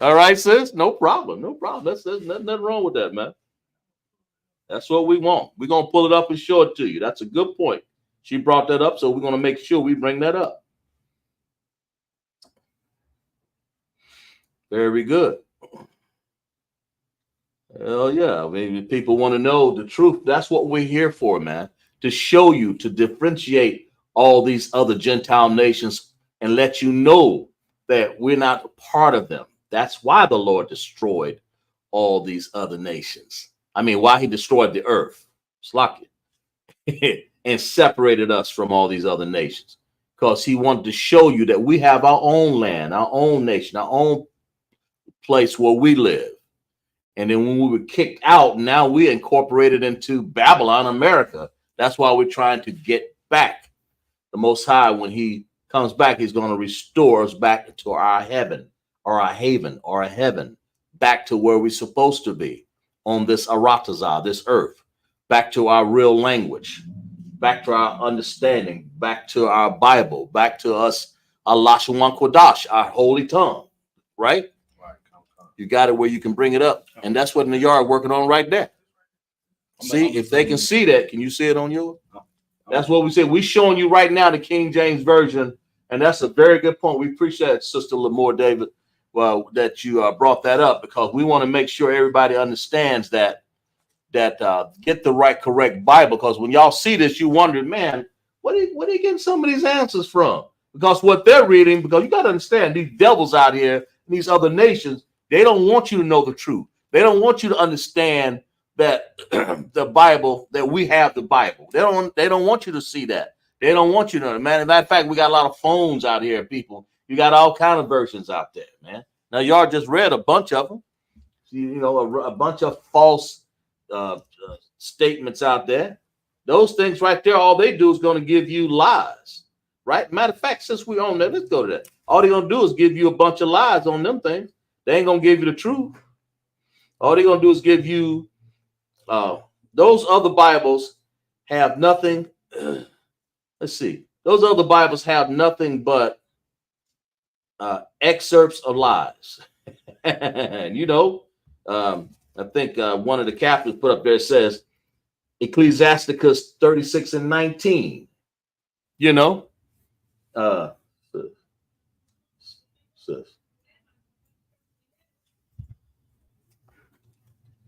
All right, sis. No problem. No problem. There's nothing wrong with that, man. That's what we want. We're going to pull it up and show it to you. That's a good point. She brought that up, so we're going to make sure we bring that up. Very good. Hell yeah. Maybe people want to know the truth. That's what we're here for, man. To show you, to differentiate all these other Gentile nations and let you know that we're not a part of them. That's why the Lord destroyed all these other nations. I mean, why he destroyed the earth. Slack it. And separated us from all these other nations. Because he wanted to show you that we have our own land, our own nation, our own place where we live. And then when we were kicked out, now we're incorporated into Babylon, America. That's why we're trying to get back. The Most High, when he comes back, he's going to restore us back to our heaven, or our haven, or a heaven, back to where we're supposed to be on this Aratazah, this earth, back to our real language, back to our understanding, back to our Bible, back to us, our Lashon Kodash, our holy tongue, right? You got it where you can bring it up. And that's what in the yard working on right there. See, if they can see that, can you see it on yours? That's what we said. We're showing you right now the King James Version. And that's a very good point. We appreciate Sister Lamore David, that you brought that up, because we want to make sure everybody understands that get the right, correct Bible. Because when y'all see this, you wonder, man, where they getting some of these answers from? Because what they're reading, because you got to understand, these devils out here in these other nations, they don't want you to know the truth. They don't want you to understand that the Bible, that we have the Bible. They don't want you to see that. They don't want you to know. Man, as a matter of fact, we got a lot of phones out here, people. You got all kind of versions out there, man. Now, y'all just read a bunch of them. You know, a bunch of false statements out there. Those things right there, all they do is going to give you lies, right? Matter of fact, since we're on that, let's go to that. All they're going to do is give you a bunch of lies on them things. They ain't going to give you the truth. All they're going to do is give you, those other Bibles have nothing. Let's see. Those other Bibles have nothing but excerpts of lies. And, you know, I think one of the captains put up there says Ecclesiasticus 36:19. You know,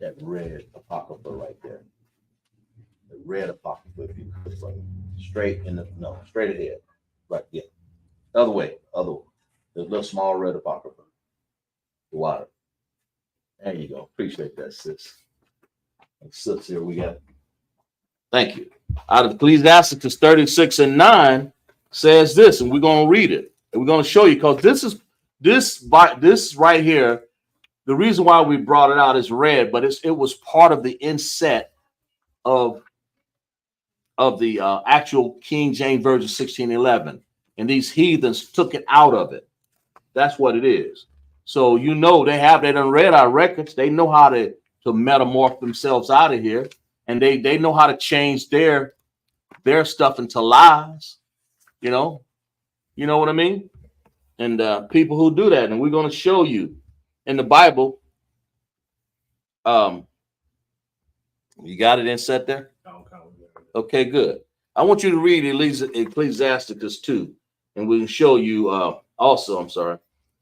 that red apocrypha right there. The red apocrypha, if you put it straight in the, no, straight ahead. Right, yeah. Other way. The little small red apocrypha. The water. There you go. Appreciate that, sis. Sis, here we go. Thank you. Out of Ecclesiasticus 36:9 says this, and we're going to read it. And we're going to show you, because this right here, the reason why we brought it out is red, but it was part of the inset of the actual King James Version 1611. And these heathens took it out of it. That's what it is. So, you know, they done read our records. They know how to metamorph themselves out of here. And they know how to change their stuff into lies. You know what I mean? And people who do that, and we're going to show you in the Bible. You got it inset there? Okay, good. I want you to read Ecclesiasticus 2, and we'll show you also, I'm sorry,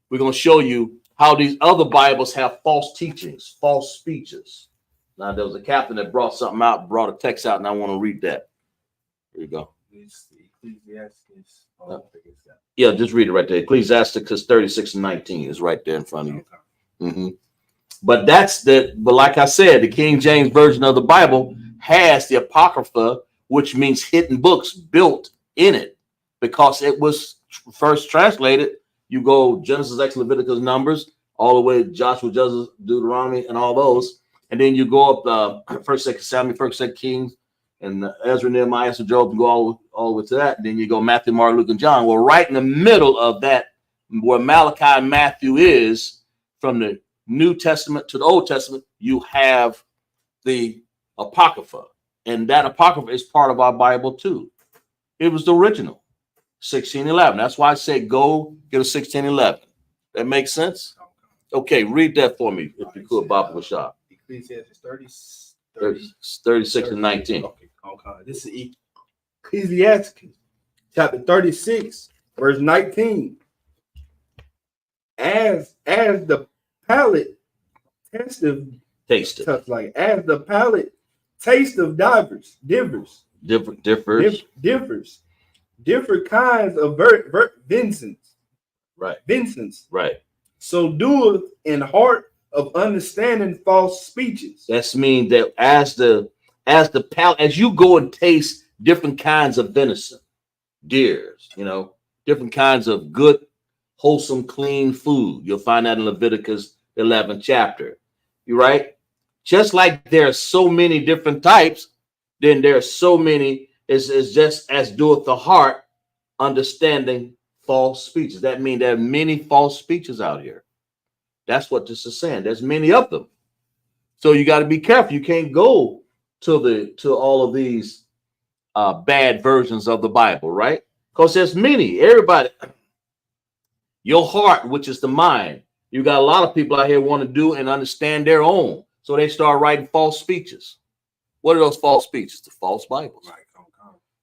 we're going to show you how these other Bibles have false teachings, false speeches. Now, there was a captain that brought something out, brought a text out, and I want to read that. Here you go. Yeah, just read it right there. Ecclesiasticus 36:19 is right there in front of you. Mm-hmm. But like I said, the King James Version of the Bible has the Apocrypha, which means hidden books, built in it, because it was first translated. You go Genesis, Exodus, Leviticus, Numbers, all the way to Joshua, Judges, Deuteronomy, and all those. And then you go up 1st, 2nd Samuel, 1st, 2nd Kings, and Ezra, Nehemiah, and Job, and go all the way to that. And then you go Matthew, Mark, Luke, and John. Well, right in the middle of that, where Malachi and Matthew is, from the New Testament to the Old Testament, you have the Apocrypha. And that Apocrypha is part of our Bible too. It was the original, 1611. That's why I say go get a 1611. That makes sense? Okay, read that for me, if you could, Baba Bashar. Ecclesiastes 36 and 19. Okay. This is Ecclesiastes chapter 36, verse 19. As the palate tasteth, Taste it. like as the palate taste of differs. Different kinds of Vincents. Right. Vincents. Right. So doeth in heart of understanding false speeches. That's mean that as you go and taste different kinds of venison, deers, different kinds of good, wholesome, clean food. You'll find that in Leviticus 11th chapter. You're right. Just like there are so many different types, then there are so many, is just as doeth the heart understanding false speeches. That means there are many false speeches out here. That's what this is saying. There's many of them. So you got to be careful. You can't go to all of these bad versions of the Bible, right? Because there's many. Everybody, your heart, which is the mind, you got a lot of people out here want to do and understand their own. So they start writing false speeches. What are those false speeches? The false Bibles. Right.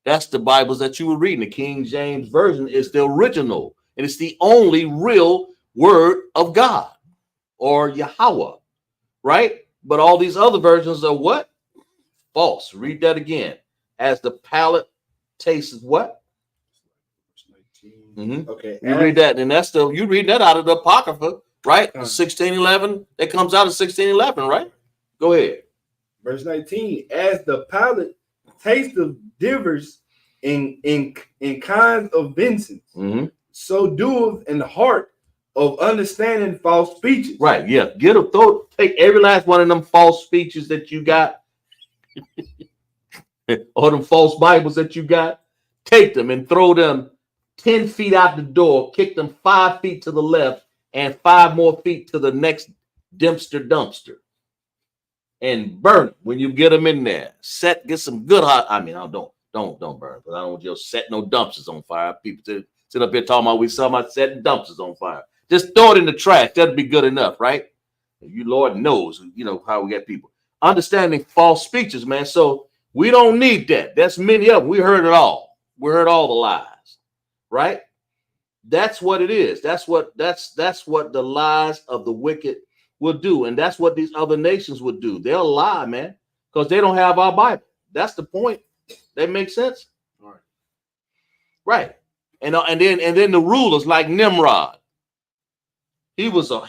That's the Bibles that you were reading. The King James Version is the original, and it's the only real word of God or Yahweh, right? But all these other versions are what? False. Read that again. As the palate tastes what? Mm-hmm. Okay. You read that, and you read that out of the Apocrypha, right? 1611. That comes out of 1611, right? Go ahead. Verse 19. As the palate taste of divers in kinds of Vincents, so doeth in the heart of understanding false speeches. Right. Yeah. Take every last one of them false speeches that you got, or them false Bibles that you got. Take them and throw them 10 feet out the door. Kick them 5 feet to the left and 5 more feet to the next dumpster. And burn it when you get them in there. Get some good hot. I mean, don't burn, because I don't want you to set no dumpsters on fire. People sit up here talking about we somebody setting dumpsters on fire. Just throw it in the trash. That'd be good enough, right? You Lord knows, how we get people understanding false speeches, man. So we don't need that. That's many of them. We heard it all. We heard all the lies, right? That's what it is. That's what the lies of the wicked will do. And that's what these other nations would do. They'll lie, man, because they don't have our Bible. That's the point. That makes sense? All right. Right. And then the rulers like Nimrod. He was a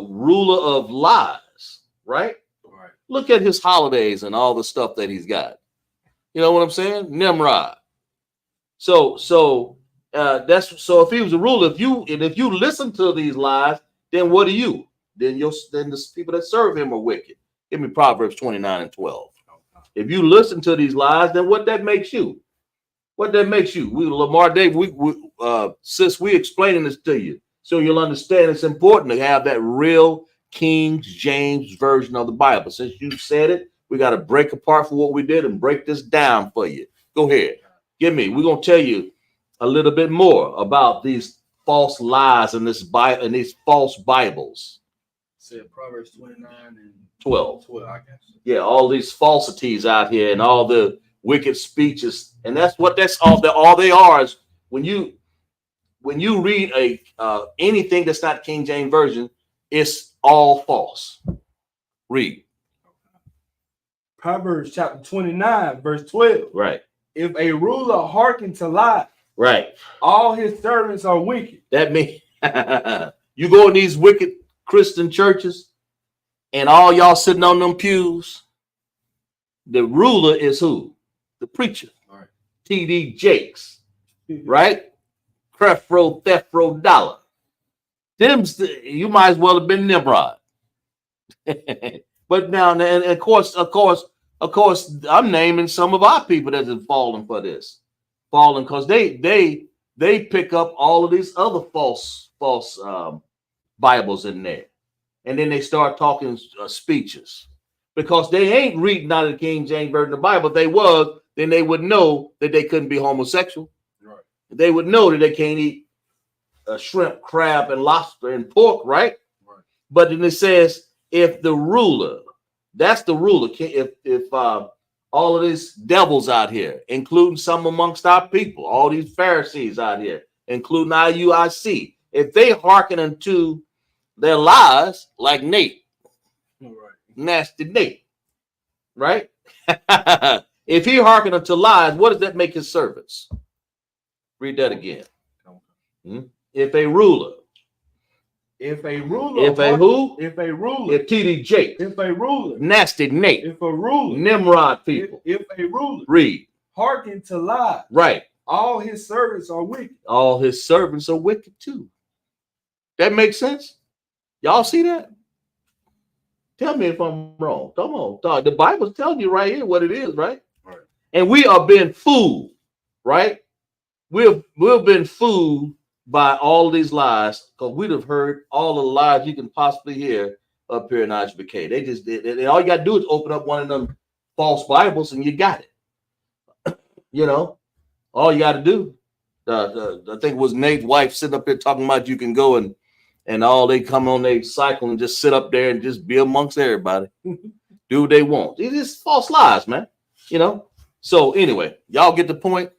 ruler of lies, right? Right. Look at his holidays and all the stuff that he's got. You know what I'm saying? Nimrod. So if he was a ruler, if you listen to these lies, then what are you? Then the people that serve him are wicked. Give me Proverbs 29 and 12. If you listen to these lies, then what that makes you? What that makes you? Lamar Dave, sis, we explaining this to you so you'll understand. It's important to have that real King James version of the Bible. Since you said it, we got to break apart from what we did and break this down for you. Go ahead. We're going to tell you a little bit more about these false lies in this Bible and these false Bibles. Said Proverbs 29 and 12. 12, I guess. Yeah, all these falsities out here and all the wicked speeches, and that's all they are. Is when you read anything that's not King James Version, it's all false. Read. Proverbs chapter 29, verse 12. Right. If a ruler hearken to lie, right, all his servants are wicked. That means you go in these wicked Christian churches, and all y'all sitting on them pews. The ruler is who? The preacher. All right. T.D. Jakes, right? Crefro Dollar. You might as well have been Nimrod. But now, and of course, I'm naming some of our people that have fallen for this. Fallen because they pick up all of these other false Bibles in there. And then they start talking speeches. Because they ain't reading out of the King James Version of the Bible. If they was, then they would know that they couldn't be homosexual. Right. They would know that they can't eat shrimp, crab, and lobster and pork, right? But then it says, if the ruler, that's the ruler, if all of these devils out here, including some amongst our people, all these Pharisees out here, including IUIC, if they hearken unto their lies, like Nate, nasty Nate, right? If he hearken unto lies, what does that make his servants? Read that again. If a ruler, If a ruler, if a who? If a ruler, If TD Jake, if a ruler, nasty Nate, if a ruler, Nimrod people, if a ruler, read. hearken to lies, Right. all his servants are wicked. All his servants are wicked too. That makes sense? Y'all see that? Tell me if I'm wrong. Come on, dog. The Bible's telling you right here what it is, right? Right. And we are being fooled, right? We've been fooled by all these lies, because we'd have heard all the lies you can possibly hear up here in ISUPK. They just did. All you got to do is open up one of them false Bibles and you got it. You know, all you got to do. I think it was Nate's wife sitting up here talking about you can go and all they come on their cycle and just sit up there and just be amongst everybody. Do what they want. It's just false lies, man. You know. So anyway, y'all get the point.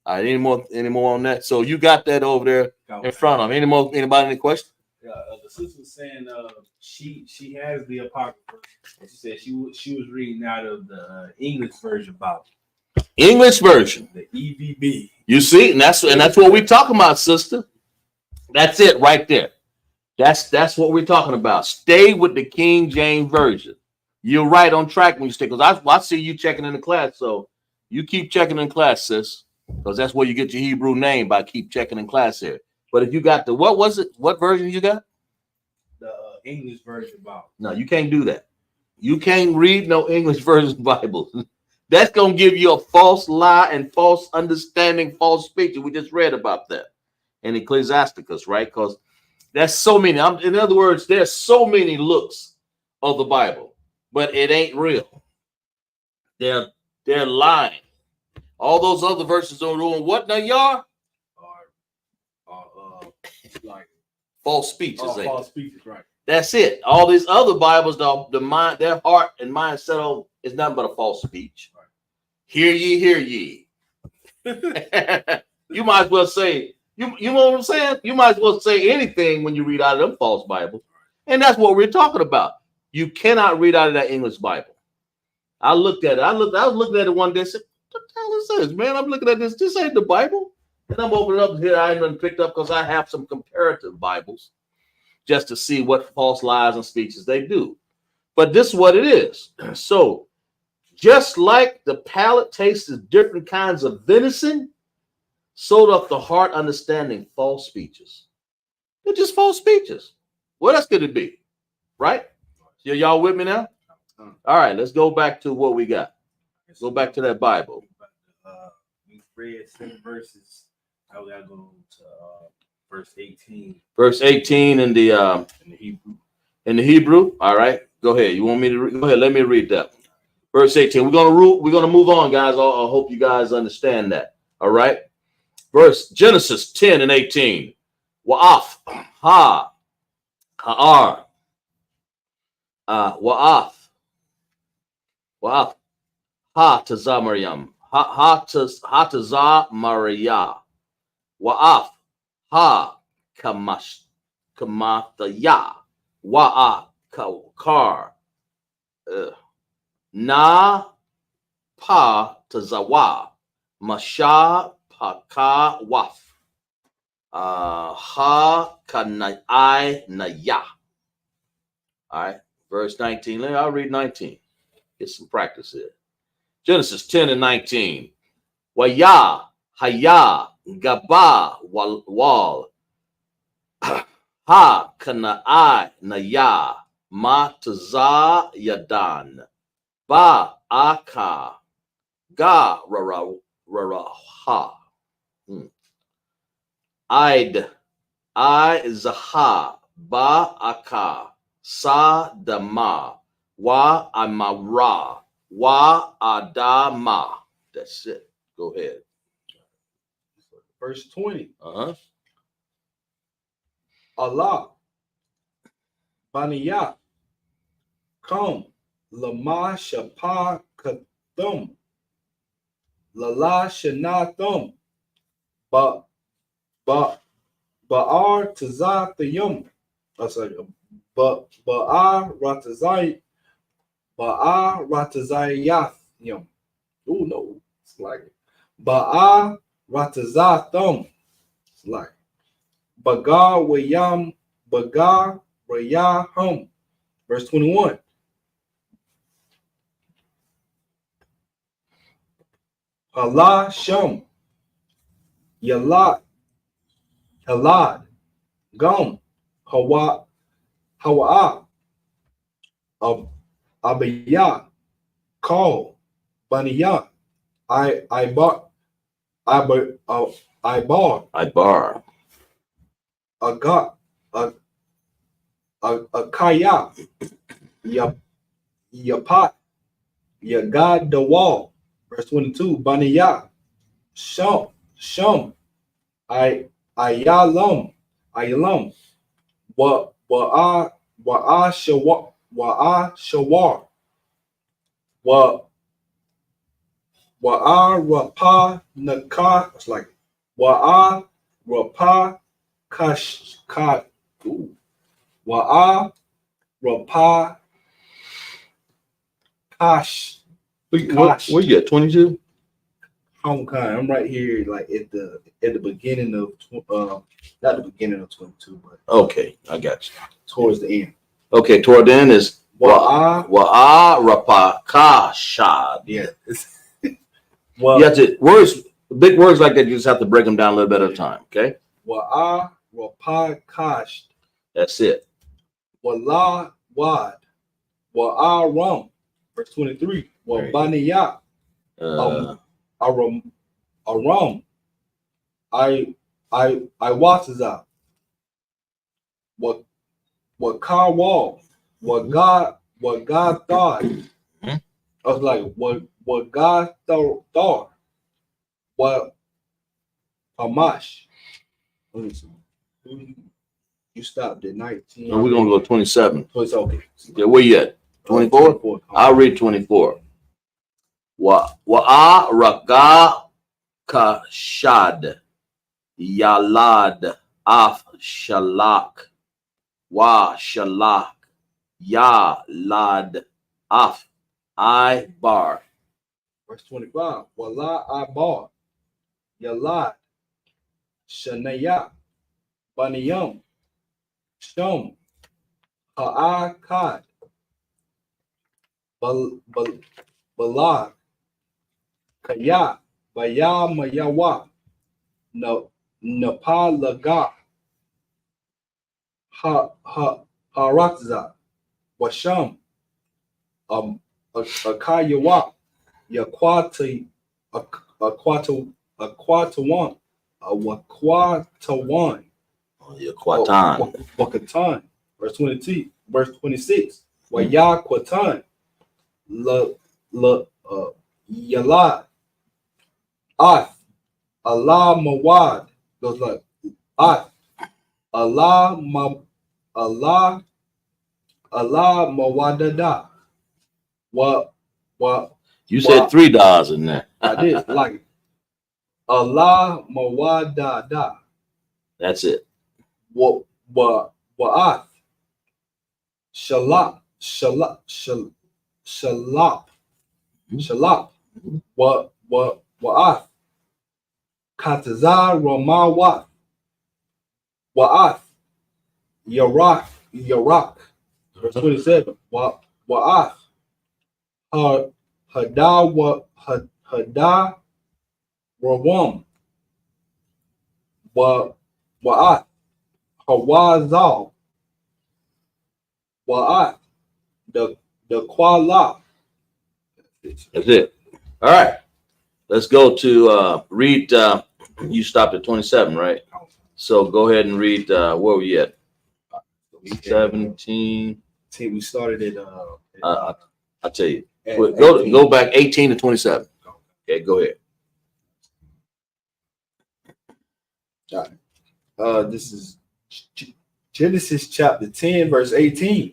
All right, any more on that? So you got that over there in front of them. Anybody any questions? Yeah, the sister was saying she has the apocrypha, and she said she was reading out of the English version Bible. English version, the EVB. You see, and that's what we're talking about, sister. That's it right there. That's what we're talking about. Stay with the King James version. You're right on track when you stay, because I see you checking in the class, so you keep checking in class, sis. Because that's where you get your Hebrew name, by keep checking in class here. But if you got the, what was it? What version you got? The English version Bible. No, you can't do that. You can't read no English version Bible. That's going to give you a false lie and false understanding, false speech. We just read about that in Ecclesiasticus, right? Because there's so many. In other words, there's so many looks of the Bible, but it ain't real. They're lying. All those other verses are doing what now, y'all? Like false speeches. False speeches, right? That's it. All these other Bibles, the mind, their heart and mind set on is nothing but a false speech. Right. Hear ye, hear ye. You might as well say, you know what I'm saying? You might as well say anything when you read out of them false Bibles. And that's what we're talking about. You cannot read out of that English Bible. I looked at it. I was looking at it one day and said, what the hell is this, man? I'm looking at this. This ain't the Bible. And I'm opening up here. I haven't picked up because I have some comparative Bibles just to see what false lies and speeches they do. But this is what it is. So just like the palate tastes different kinds of venison, so doth the heart understanding false speeches. They're just false speeches. What else could it be? Right? So y'all with me now? All right, let's go back to what we got. Let's go back to that Bible. We read 7 verses. I gotta go to verse 18. Verse 18 in the Hebrew. In the Hebrew. All right, go ahead. You want me to go ahead? Let me read that. Verse 18. We're gonna move on, guys. I hope you guys understand that. All right. Genesis 10 and 18. Wa'af ha ha'ar. Wa'af ha tazah Maryam. Ha tazah Maria. Wa'af ha kamathaya. Wa'a kar. Na pa tazawa. Masha paka waf. Ha kanai naya. All right, verse 19. I'll read 19. Get some practice here. Genesis 10 and 19. Waya haya gaba wal ha kanai naya ma taza yadan ba aka ga raraha. I zaha ba aka sa dama wa amara wa adama. That's it. Go ahead. Verse 20. Allah, Baniyah, Come, Lama Shapa Kathum, Lala Shanathum, Ba'ar Tazathayum. I'm sorry, Ba'ar Ratazayathum. Oh no, it's like Ba'ar Ratazathum. It's like Bagar Wayahum. Verse 21. Allah Shum, Yalad, Gum, Hawa, Abiyah, Call, Baniyah, Ibar, Agat, Akaya, Yapat, Yagad the wall. Verse 22. Baniyah, Shum, Ayalam, Wa'ashawar, Wa'arapa Nakah. It's like Wa'arapa Kashkat. Wa'arapa Kash. Where you at? 22? I'm right here, like at the beginning of not the beginning of 22, but Okay, I got you. towards the end. Okay, toward the end is Wa'arapa. Kashad. Yeah. You have to big words like that. You just have to break them down a little bit at a time. Okay, Wa'arapa Kash. that's it. Wala Wad. Wa'aram. Verse 23. Wa'baniyah. Aram. I Wataza. What car wall? What God thought? I was like, what God thought? What Hamash? You stopped at 19. No, we're gonna go 27. So it's okay. Yeah, where you at? 24? I'll read 24. Wa'a Raga Kashad Yalad Af Shalak Wa Shalak Ya Lad Af I Bar. Verse 25. Wala Ibar Yalad Shanaya Baniyam Shum Ha'akad Balag Kaya Bayamayawa Napalaga Haratza Washam Akayawa Yaquata Aquatawan Yaquatan. Wakatan. Verse 22. Verse 26. Wayaquatan Yalad Ath Allah Mawad goes like Ath Allah Mawadada. What You said 3 dollars in there. I did like Allah Mawadada. That's it. What Ath Shalap What Ath Katazar Ramawat Wa'ath Yarak verse 27 Wa'ath Hada Rawam Wa'ath Hawazal Wa'ath the Kuala. That's it. All right. Let's go to read. You stopped at 27, right? So go ahead and read. Where were you at? 17. We started at I'll tell you. Go back 18 to 27. Okay, go ahead. All right. This is Genesis chapter 10, verse 18.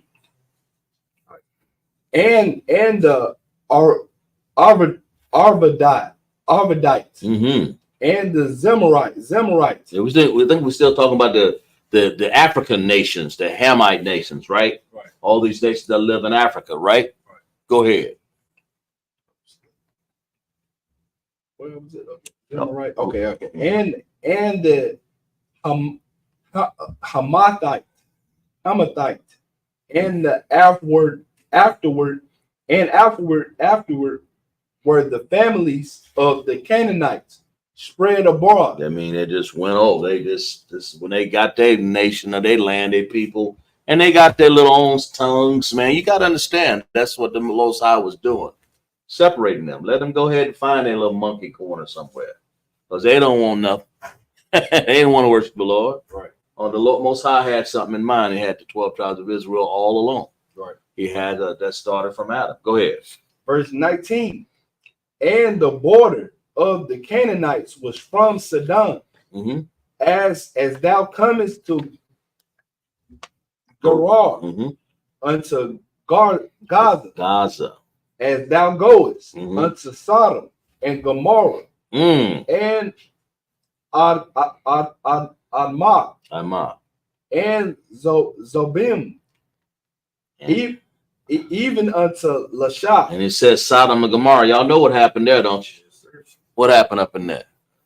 And the Arvadites and the Zemarites. Yeah, we think we're still talking about the African nations, the Hamite nations, right? Right. All these nations that live in Africa, right? Right. Go ahead. Where was it? Okay. Okay. And the Hamathite, and the afterward were the families of the Canaanites spread abroad. I mean, they just went over. They just when they got their nation or their land, their people, and they got their little own tongues, man. You got to understand that's what the Most High was doing, separating them. Let them go ahead and find their little monkey corner somewhere, because they don't want nothing. They don't want to worship the Lord. Right. The Lord Most High had something in mind. He had the 12 tribes of Israel all along. Right. He had that started from Adam. Go ahead. Verse 19. And the border of the Canaanites was from Sidon, as thou comest to Gerar, unto Gaza, as thou goest unto Sodom and Gomorrah, and Admah, and Zobim, even unto Lasha. And it says Sodom and Gomorrah. Y'all know what happened there, don't you? What happened up in there?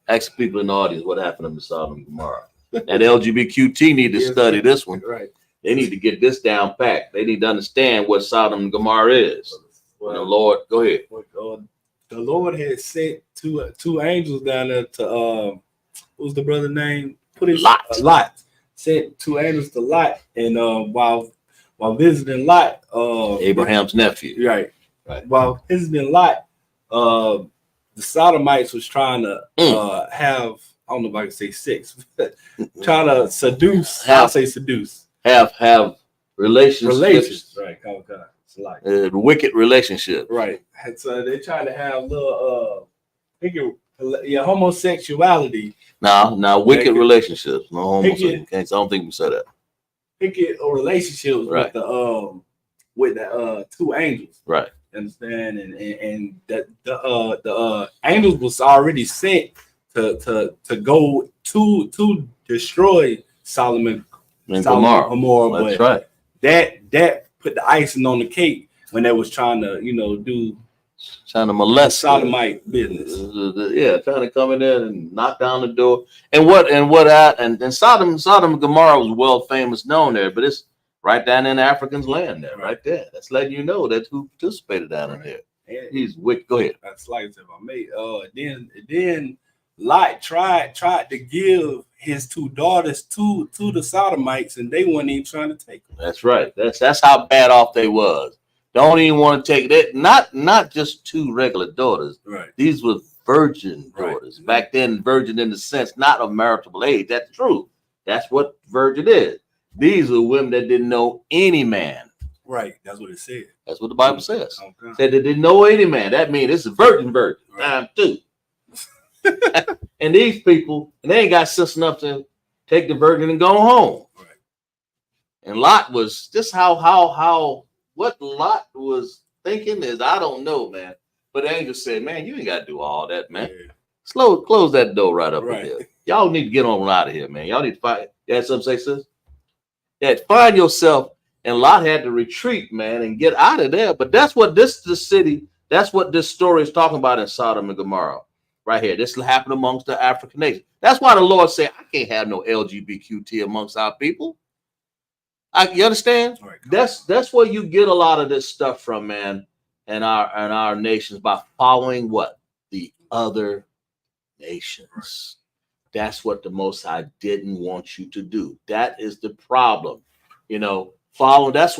Ask people in the audience what happened in Sodom and Gomorrah. And LGBTQT need to study this one. Right. They need to get this down packed. They need to understand what Sodom and Gomorrah is. Well, the Lord, go ahead. The Lord had sent two angels down there to what was the brother's name? Lot. Sent two angels to Lot, and while visiting Lot, Abraham's nephew. Right. While visiting Lot, the Sodomites was trying to have, I don't know if I can say sex, trying to seduce. Have relationships. Right. It's like wicked relationship. right. And so they're trying to have little homosexuality. Now wicked relationships. No homosexuality. I don't think we said that. Picket or relationships Right. with the two angels. Right. Understand? And that the angels was already sent to go to destroy Solomon And Gomorrah. That's right. That put the icing on the cake when they was trying to Trying to molest Sodomite business. Yeah, trying to come in there and knock down the door. And Sodom and Gomorrah was well famous known there, but it's right down in Africans' land there, right there. That's letting you know that's who participated down in there. And he's wicked. Go ahead. that's like if I made then Lot tried to give his two daughters to the Sodomites, and they weren't even trying to take them. That's right. That's how bad off they was. Don't even want to take it. Not just two regular daughters. Right. These were virgin daughters. Right. Back then, virgin in the sense not of marital age. That's true. That's what virgin is. These are women that didn't know any man. Right. That's what it said. That's what the Bible says. Okay. Said they didn't know any man. That means it's a virgin. Right. Time two. And these people, they ain't got sense enough to take the virgin and go home. Right. And Lot was just what Lot was thinking is, I don't know, man. But the angel said, man, you ain't got to do all that, man. Yeah. Close that door right up Right. in here. Y'all need to get on out of here, man. Y'all need to find. You had something to say, sis? Yeah, find yourself. And Lot had to retreat, man, and get out of there. But that's what this story is talking about in Sodom and Gomorrah. Right here. This happened amongst the African nations. That's why the Lord said, I can't have no LGBTQT amongst our people. You understand? Right. That's where you get a lot of this stuff from, man, and our nations by following what? The other nations. Right. That's what the Most High didn't want you to do. That is the problem. Following. That's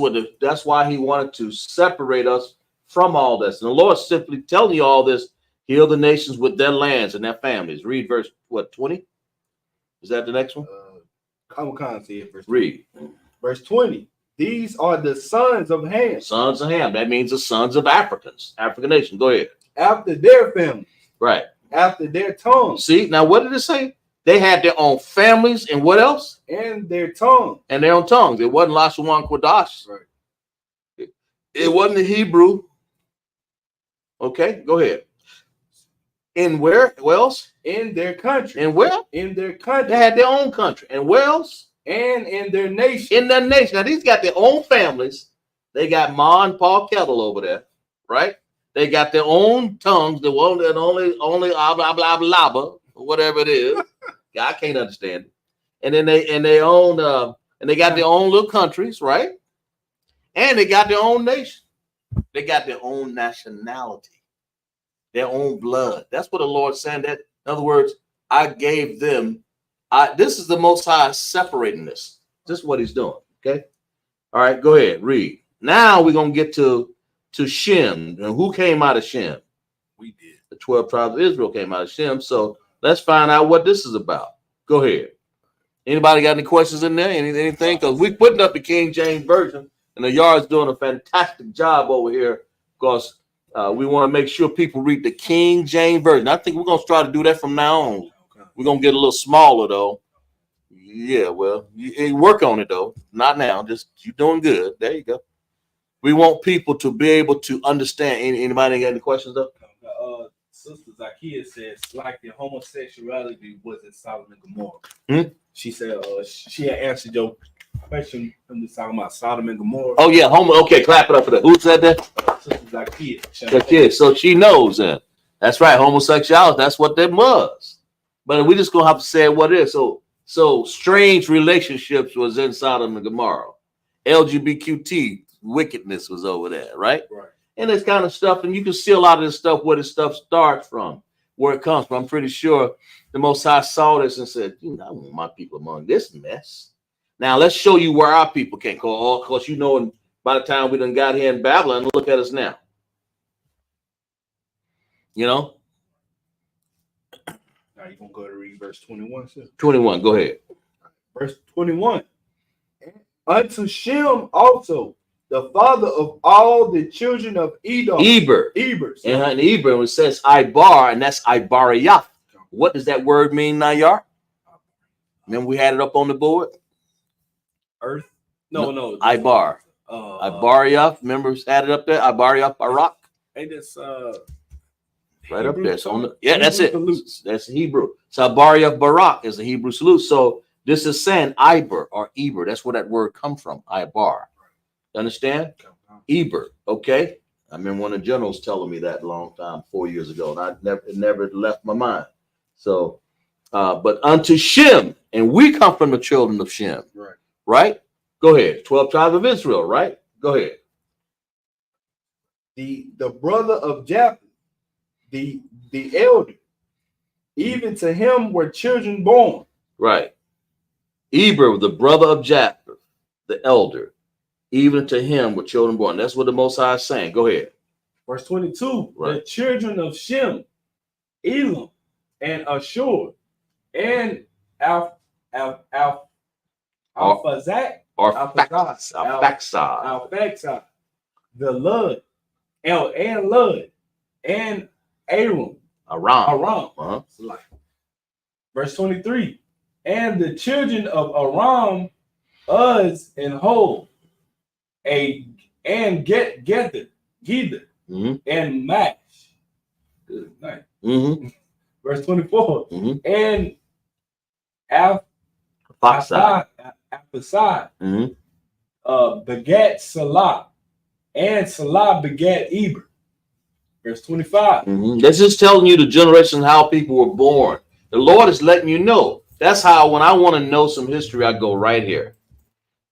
why he wanted to separate us from all this. And the Lord simply telling you all this. Heal the nations with their lands and their families. Read verse 20? Is that the next one? I can't see it. Read. Verse 20. These are the sons of Ham. Sons of Ham. That means the sons of Africans. African nation. Go ahead. After their family. Right. After their tongue. See, now what did it say? They had their own families and what else? And their tongue. And their own tongues. It wasn't Lashawan Kodash. Right. It wasn't the Hebrew. Okay, go ahead. In where? Where else? In their country. In where? In their country. They had their own country. And where else? And in their nation. In their nation. Now, these got their own families. They got Ma and Pa Kettle over there, right? They got their own tongues. The one that only blah blah blah blah, whatever it is. I can't understand it. And then they own and they got their own little countries, right? And they got their own nation. They got their own nationality, their own blood. That's what the Lord's saying. That, in other words, I gave them. This is the Most High separating this. This is what He's doing. Okay. All right. Go ahead. Read. Now we're gonna get to Shem. And who came out of Shem? We did. The 12 tribes of Israel came out of Shem. So let's find out what this is about. Go ahead. Anybody got any questions in there? Anything? Because we putting up the King James Version, and the Yard's doing a fantastic job over here because we want to make sure people read the King James Version. I think we're going to try to do that from now on. Okay. We're going to get a little smaller, though. Yeah, well, you work on it, though. Not now. Just you're doing good. There you go. We want people to be able to understand. Anybody got any questions, though? Sister Zakiya says, like the homosexuality was in Sodom and Gomorrah. She said she had answered your question when we talking about Sodom and Gomorrah. Oh yeah, okay, clap it up for that. Who said that? Sister Zakiya. Zakiya. So she knows that. That's right, homosexuality. That's what that was. But we just gonna have to say what it is. So strange relationships was in Sodom and Gomorrah. LGBTQ wickedness was over there, right? Right. And this kind of stuff, and you can see a lot of this stuff where this stuff starts from, where it comes from. I'm pretty sure the Most High saw this and said, I want my people among this mess. Now let's show you where our people can't go. Of course, and by the time we done got here in Babylon, look at us now. Now you're gonna go to read verse 21, sir. 21, go ahead. Verse 21. Unto Shem also, the father of all the children of Edom. Eber. And Eber, it says Ibar, and that's Ibariyah. What does that word mean, Nayar? Remember we had it up on the board? Earth? No. Ibar. Ibariyah, remember we had it up there? Ibariyah Barak. Hey, that's right up there. So that's it. Salute. That's Hebrew. So Ibariyah Barak is the Hebrew salute. So this is saying Iber or Eber. That's where that word comes from. Ibar. Understand? Eber, okay? I remember one of the generals telling me that a long time, 4 years ago, and it never left my mind. So, but unto Shem, and we come from the children of Shem, right? Go ahead. 12 tribes of Israel, right? Go ahead. The brother of Japheth, the elder, even to him were children born. Right. Eber, the brother of Japheth, the elder. Even to him were children born. That's what the Most High is saying. Go ahead. Verse 22. Right. The children of Shem, Elam, and Ashur, and Alphazak, the Lud, and Lud, and Aram. Uh-huh. Verse 23. And the children of Aram, Uz, and Hol, and Gether, and Mash. Good night. Verse 24. And Alphasad, begat Salah, and Salah begat Eber. Verse 25. That's just telling you the generation how people were born. The Lord is letting you know. That's how when I want to know some history, I go right here.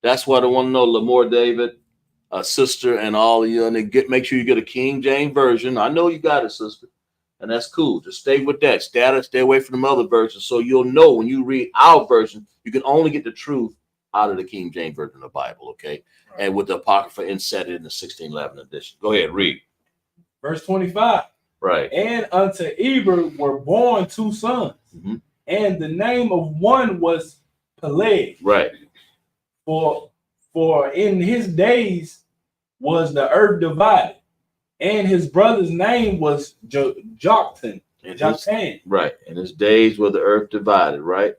That's what I want to know, Lamore David, sister, and all of you. And make sure you get a King James Version. I know you got it, sister. And that's cool. Just stay with that. Stay away from the other versions. So you'll know when you read our version, you can only get the truth out of the King James Version of the Bible, okay? Right. And with the Apocrypha inset in the 1611 edition. Go ahead, read. Verse 25. Right. And unto Eber were born 2 sons. And the name of one was Peleg. Right. For in his days was the earth divided, and his brother's name was Joktan. And Joktan. right. And his days were the earth divided, right?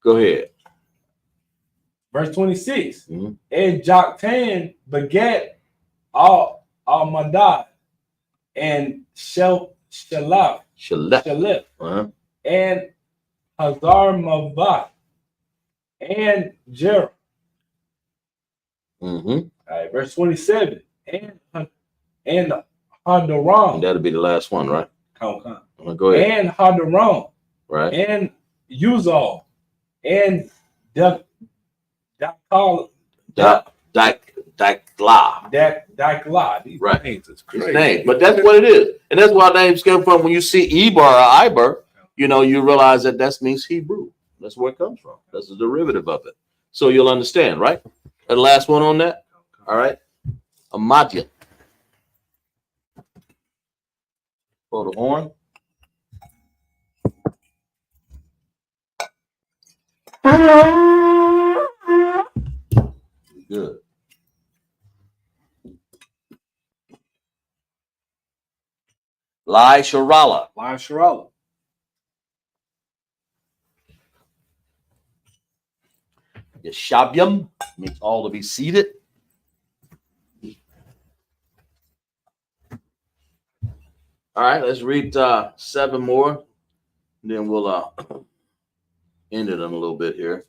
Go ahead. Verse 26. Mhm. And Joktan begat Almadad and Shalef Shalef. Uh-huh. and Hazarmaveth and Jerah. Mm-hmm. All right, verse 27. And Hadaram. And that'll be the last one, right? Go ahead. And Hadaram. Right. And Uzal. And Dakla. Right. His name. But that's what it is. And that's where names come from. When you see Eber or Iber, you realize that means Hebrew. That's where it comes from. That's a derivative of it. So you'll understand, right? And the last one on that. All right. Amadya. For the horn. Good. Lai Sharala. Yeshabyam means all to be seated. All right, let's read 7 more. And then we'll end it in a little bit here.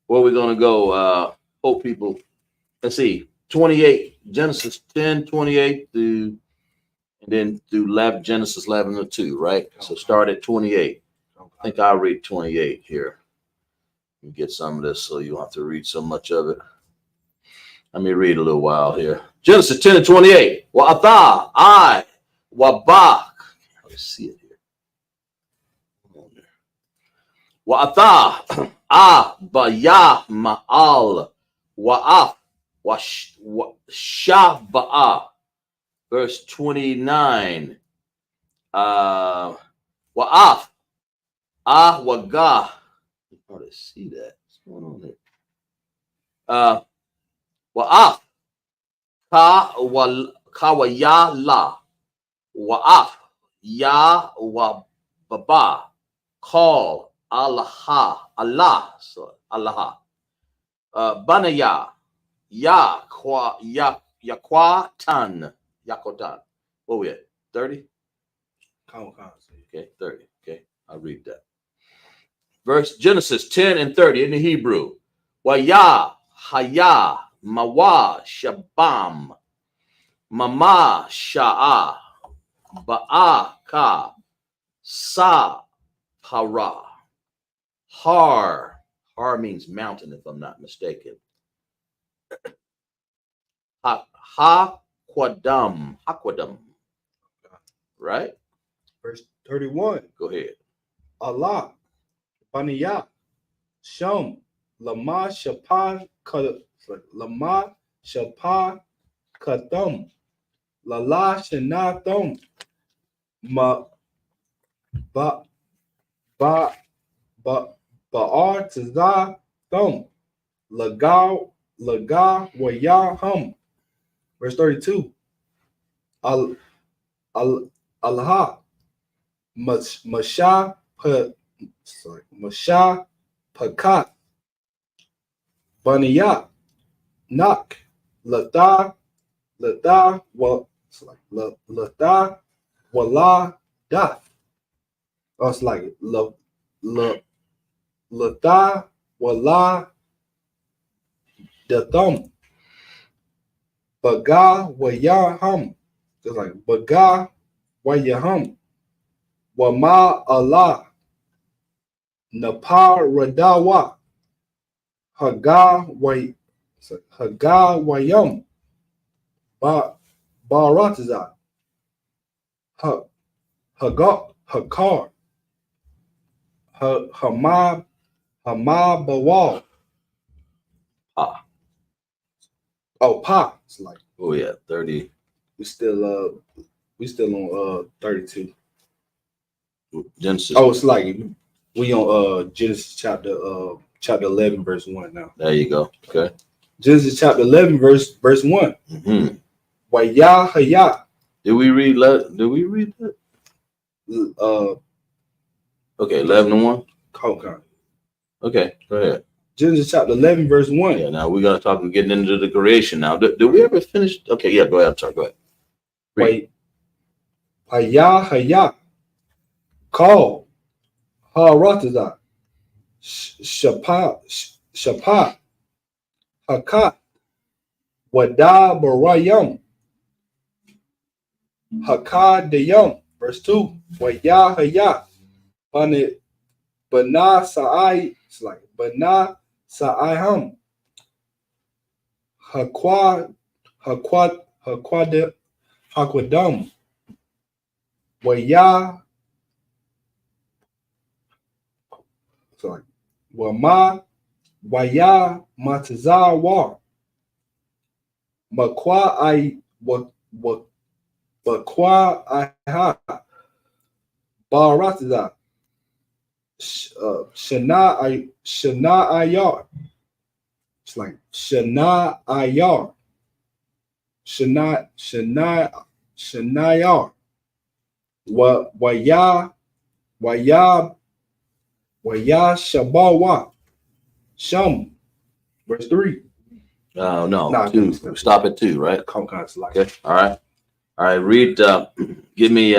Where we're going to go, hope people, let's see, 28, Genesis 10, 28 through, and then through Genesis 11 and 2, right? So start at 28. I think I'll read 28 here. Get some of this so you don't have to read so much of it. Let me read a little while here. Genesis 10 and 28. Wa'atha, I, wa'bak. Let's see it here. Wa'atha, ba'ya ma'al, wa'af, wa'shaba'a. Verse 29. Wa'af, wa'gah. Oh, to see that. What's going on there? Wa'af. Ka ya la. Wa'af. Ya wa baba. Call Allah. So Allah. Banaya. Yakotan. What we at? 30? Okay, 30. Okay, I'll read that. Verse Genesis 10 and 30 in the Hebrew. Waya, haya, mawa, shabam, mama, sha'a, ba'a, ka, sa, para. Har means mountain, if I'm not mistaken. Aquadam. Right? Verse 31. Go ahead. Allah. Baniyah, Shum, Lama Shapa Kathum, Lala Shanathum, Ba'ar Tazah Thum, Laga Wayahum. Verse 32. Allah Masha Pakat Baniyat Nak Lata Wala Dath. Oh, it's like Lata Wala Dathum Baga Wayahum. It's like Baga Wayahum Wama Allah Napar Radawa Haga Wayam Baratazah Hakar Hamabawal. Pa. It's like, oh yeah, 30. We still on 32. Genesis. Oh, it's like we on Genesis chapter 11 verse 1 now. There you go. Okay. Genesis chapter 11 verse 1. Mm-hmm. Waya. Did we read that? Okay, 11:1. Okay. Okay, go ahead. Genesis chapter 11, verse 1. Yeah, now we're gonna talk. We're getting into the creation now. Did we ever finish? Okay, yeah, go ahead. I'm sorry. Go ahead. Read. Wait. Haya. Call. Haratazah. Shapa. Hakat. Wada barayam. Hakad dayam. Verse 2. Waya haya. Bana sa'ai. It's like Bana sa'ayham. Hakwadam. Waya. Sorry. Wama. Waya matazawa. Makwa I Bakwa Aha Baratiza Shana Ayar. It's like Shana Ayar. Shanayar. Waya Shabawa. Sham. Verse 3. No, Nah, 2. Stop at 2, right? Okay. All right. Read. Give me.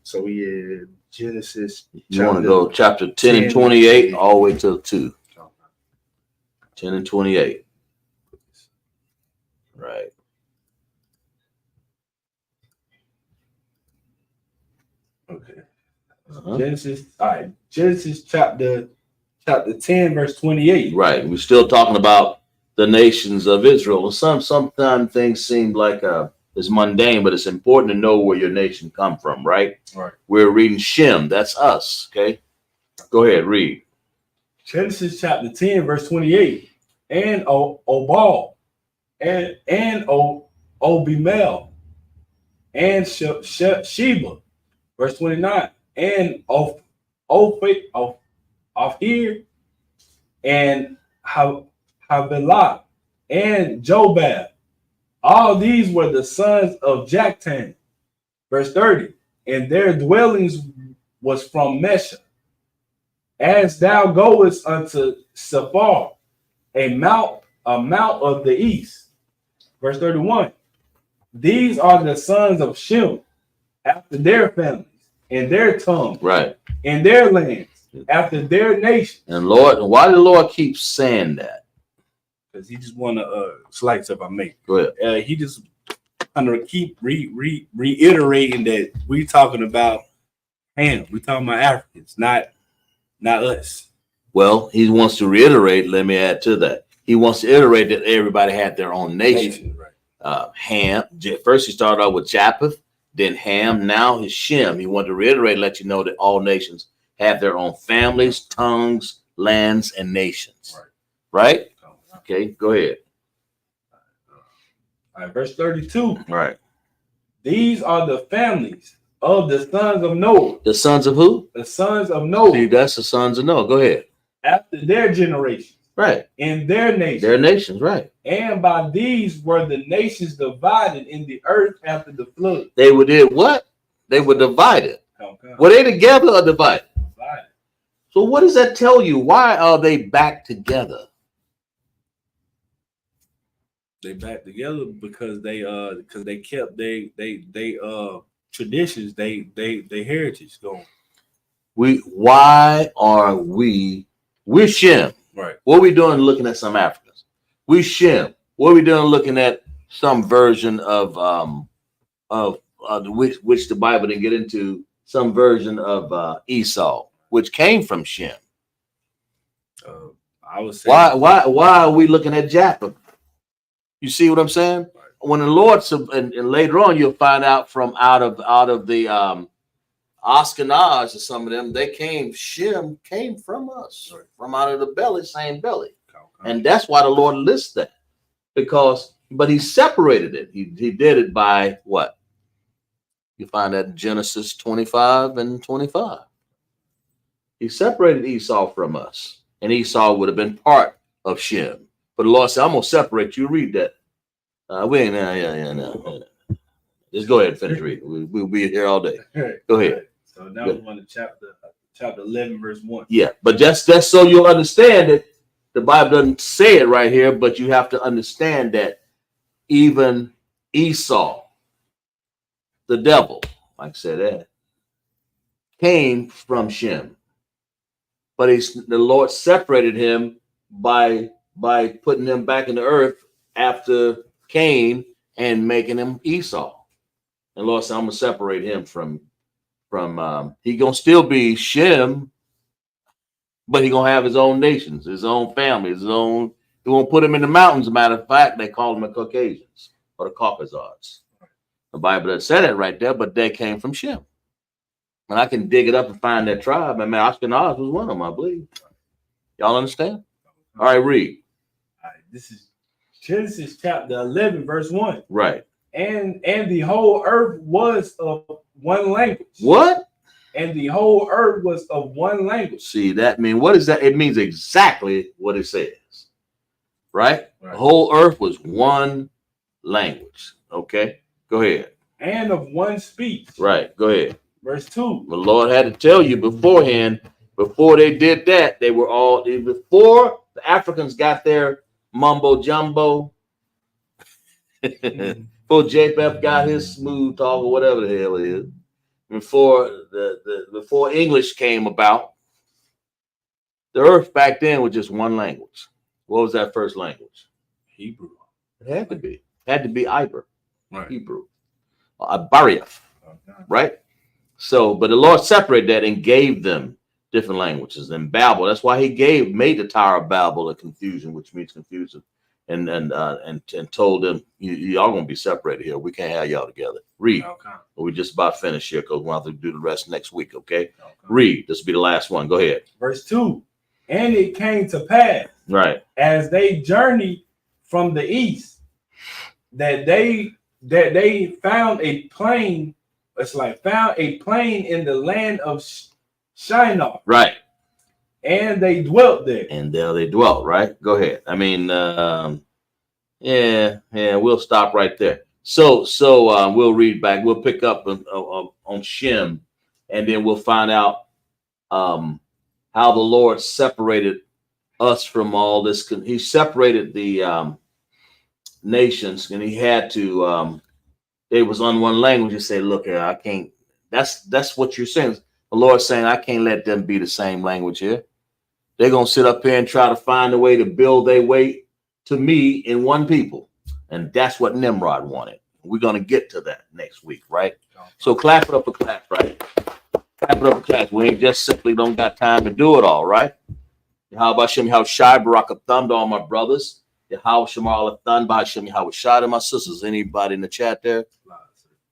So we had Genesis. You want to go chapter 10 and 28 all the way to 2. 10 and 28. Right. Okay. Genesis. All right. Genesis chapter 10, verse 28. Right. We're still talking about the nations of Israel. Sometimes things seem like it's mundane, but it's important to know where your nation come from, right? Right. We're reading Shem. That's us. Okay. Go ahead. Read. Genesis chapter 10, verse 28. And Obal, and Obimel, and Sheba, verse 29. And of here, and Havilah, and Jobab. All these were the sons of Joktan. Verse 30. And their dwellings was from Mesha. As thou goest unto Sephar, a mount of the east. Verse 31. These are the sons of Shem, after their families, and their tongue, right, and their lands, after their nation. And Lord, why did the Lord keep saying that? Because he just want to slice if I may. Go ahead. He just kind of keep reiterating that we talking about him. We talking about Africans, not us. Well, he wants to reiterate. Let me add to that. He wants to iterate that everybody had their own nation. Right. Ham. First, he started out with Japheth, then Ham. Now he's Shem. He wanted to reiterate, let you know that all nations have their own families, tongues, lands, and nations. Right? Okay, go ahead. All right, verse 32. Right. These are the families of the sons of Noah. The sons of who? The sons of Noah. See, that's the sons of Noah. Go ahead. After their generation. Right. In their nations. Their nations, right. And by these were the nations divided in the earth after the flood. They were did what? They were divided. Okay. Were they together or divided? Divided. So what does that tell you? Why are they back together? They back together because they kept they traditions, they heritage going. Why are we're Shem? Right. What are we doing looking at some Africans? We Shem. What are we doing looking at some version of which the Bible didn't get into, some version of Esau, which came from Shem? I would say why are we looking at Japheth? You see what I'm saying? Right. When the Lord and later on you'll find out from out of the Ashkenaz or some of them, Shem came from us, right, from out of the belly, same belly. Okay. And that's why the Lord lists that, but he separated it. He did it by what? You find that in Genesis 25 and 25. He separated Esau from us, and Esau would have been part of Shem. But the Lord said, I'm going to separate you. Read that. No. Just go ahead and finish reading. We'll be here all day. Go ahead. So that was one of chapter 11, verse 1. Yeah, but that's so you'll understand it. The Bible doesn't say it right here, but you have to understand that even Esau, the devil, like I said, that came from Shem, but the Lord separated him by putting him back in the earth after Cain and making him Esau. And Lord said, I'm gonna separate him from he gonna still be Shem, but he gonna have his own nations, his own family, his own. He won't put him in the mountains. As a matter of fact, they call them the Caucasians or the Caucasians. The Bible doesn't say that right there, but they came from Shem. And I can dig it up and find that tribe. I mean, Ashkenaz was one of them, I believe. Y'all understand? All right, read. All right, this is Genesis chapter 11, verse 1. Right. And the whole earth was of one language. What? And the whole earth was of one language. See, that mean what is that? It means exactly what it says. Right? The whole earth was one language. Okay, go ahead. And of one speech. Right, go ahead. Verse 2. The Lord had to tell you beforehand, before they did that, they were all, before the Africans got their mumbo jumbo, before Japheth got his smooth talk or whatever the hell it is, before before English came about, the earth back then was just one language. What was that first language? Hebrew. It had to be. It had to be Iber. Right. Hebrew. Ibariath. Right? So, but the Lord separated that and gave them different languages. And Babel, that's why he made the Tower of Babel a confusion, which means confusion, and told them, y'all gonna be separated here. We can't have y'all together. Read. Okay. We just about finished here because we'll have to do the rest next week, okay? Read. This will be the last one. Go ahead. Verse 2. And it came to pass, Right, as they journeyed from the east, that they found a plain. It's like found a plain in the land of Shinar. right. And they dwelt there. And there they dwelt, right? Go ahead. I mean, yeah, we'll stop right there. So we'll read back. We'll pick up on Shem, and then we'll find out how the Lord separated us from all this. He separated the nations, and he had to. They was on one language. You say, look, I can't. That's what you're saying. The Lord's saying, I can't let them be the same language here. They're gonna sit up here and try to find a way to build their way to me in one people, and that's what Nimrod wanted. We're gonna get to that next week, right? So clap it up for class, right? Clap it up for class. We ain't just simply don't got time to do it all, right? How about Shem? How Shai Barak Thumb to all my brothers? How Shemal Thun by Shem? How Shai to my sisters? Anybody in the chat there?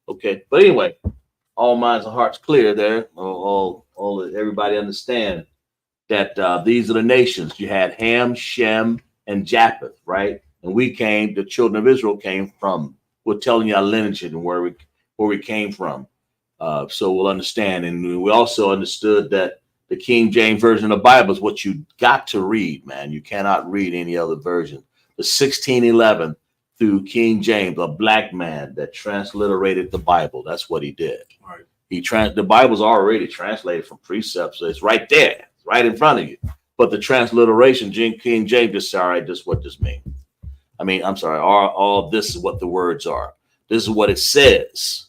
Okay, but anyway, all minds and hearts clear there. All everybody understand that these are the nations. You had Ham, Shem, and Japheth, right? And the children of Israel came from. We're telling you our lineage and where we came from. So we'll understand. And we also understood that the King James Version of the Bible is what you got to read, man. You cannot read any other version. The 1611 through King James, a black man that transliterated the Bible. That's what he did. Right. The Bible's already translated from precepts, so it's right there, it's right in front of you. But the transliteration, King James just said, all right, this is what this means. I mean, I'm sorry, all this is what the words are. This is what it says.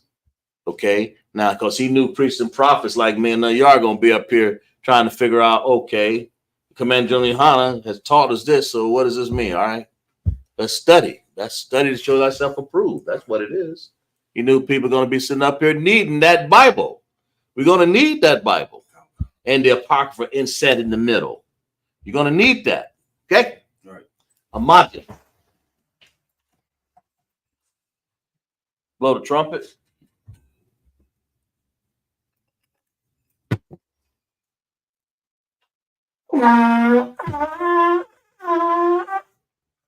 Okay. Now, because he knew priests and prophets like me and you are going to be up here trying to figure out, okay, Commander General Yohana has taught us this, so what does this mean? All right. Let's study. Let's study to show thyself approved. That's what it is. You knew people are going to be sitting up here needing that Bible. We're going to need that Bible. And the Apocrypha inset in the middle. You're going to need that. Okay? All right. Imagine. Blow the trumpet.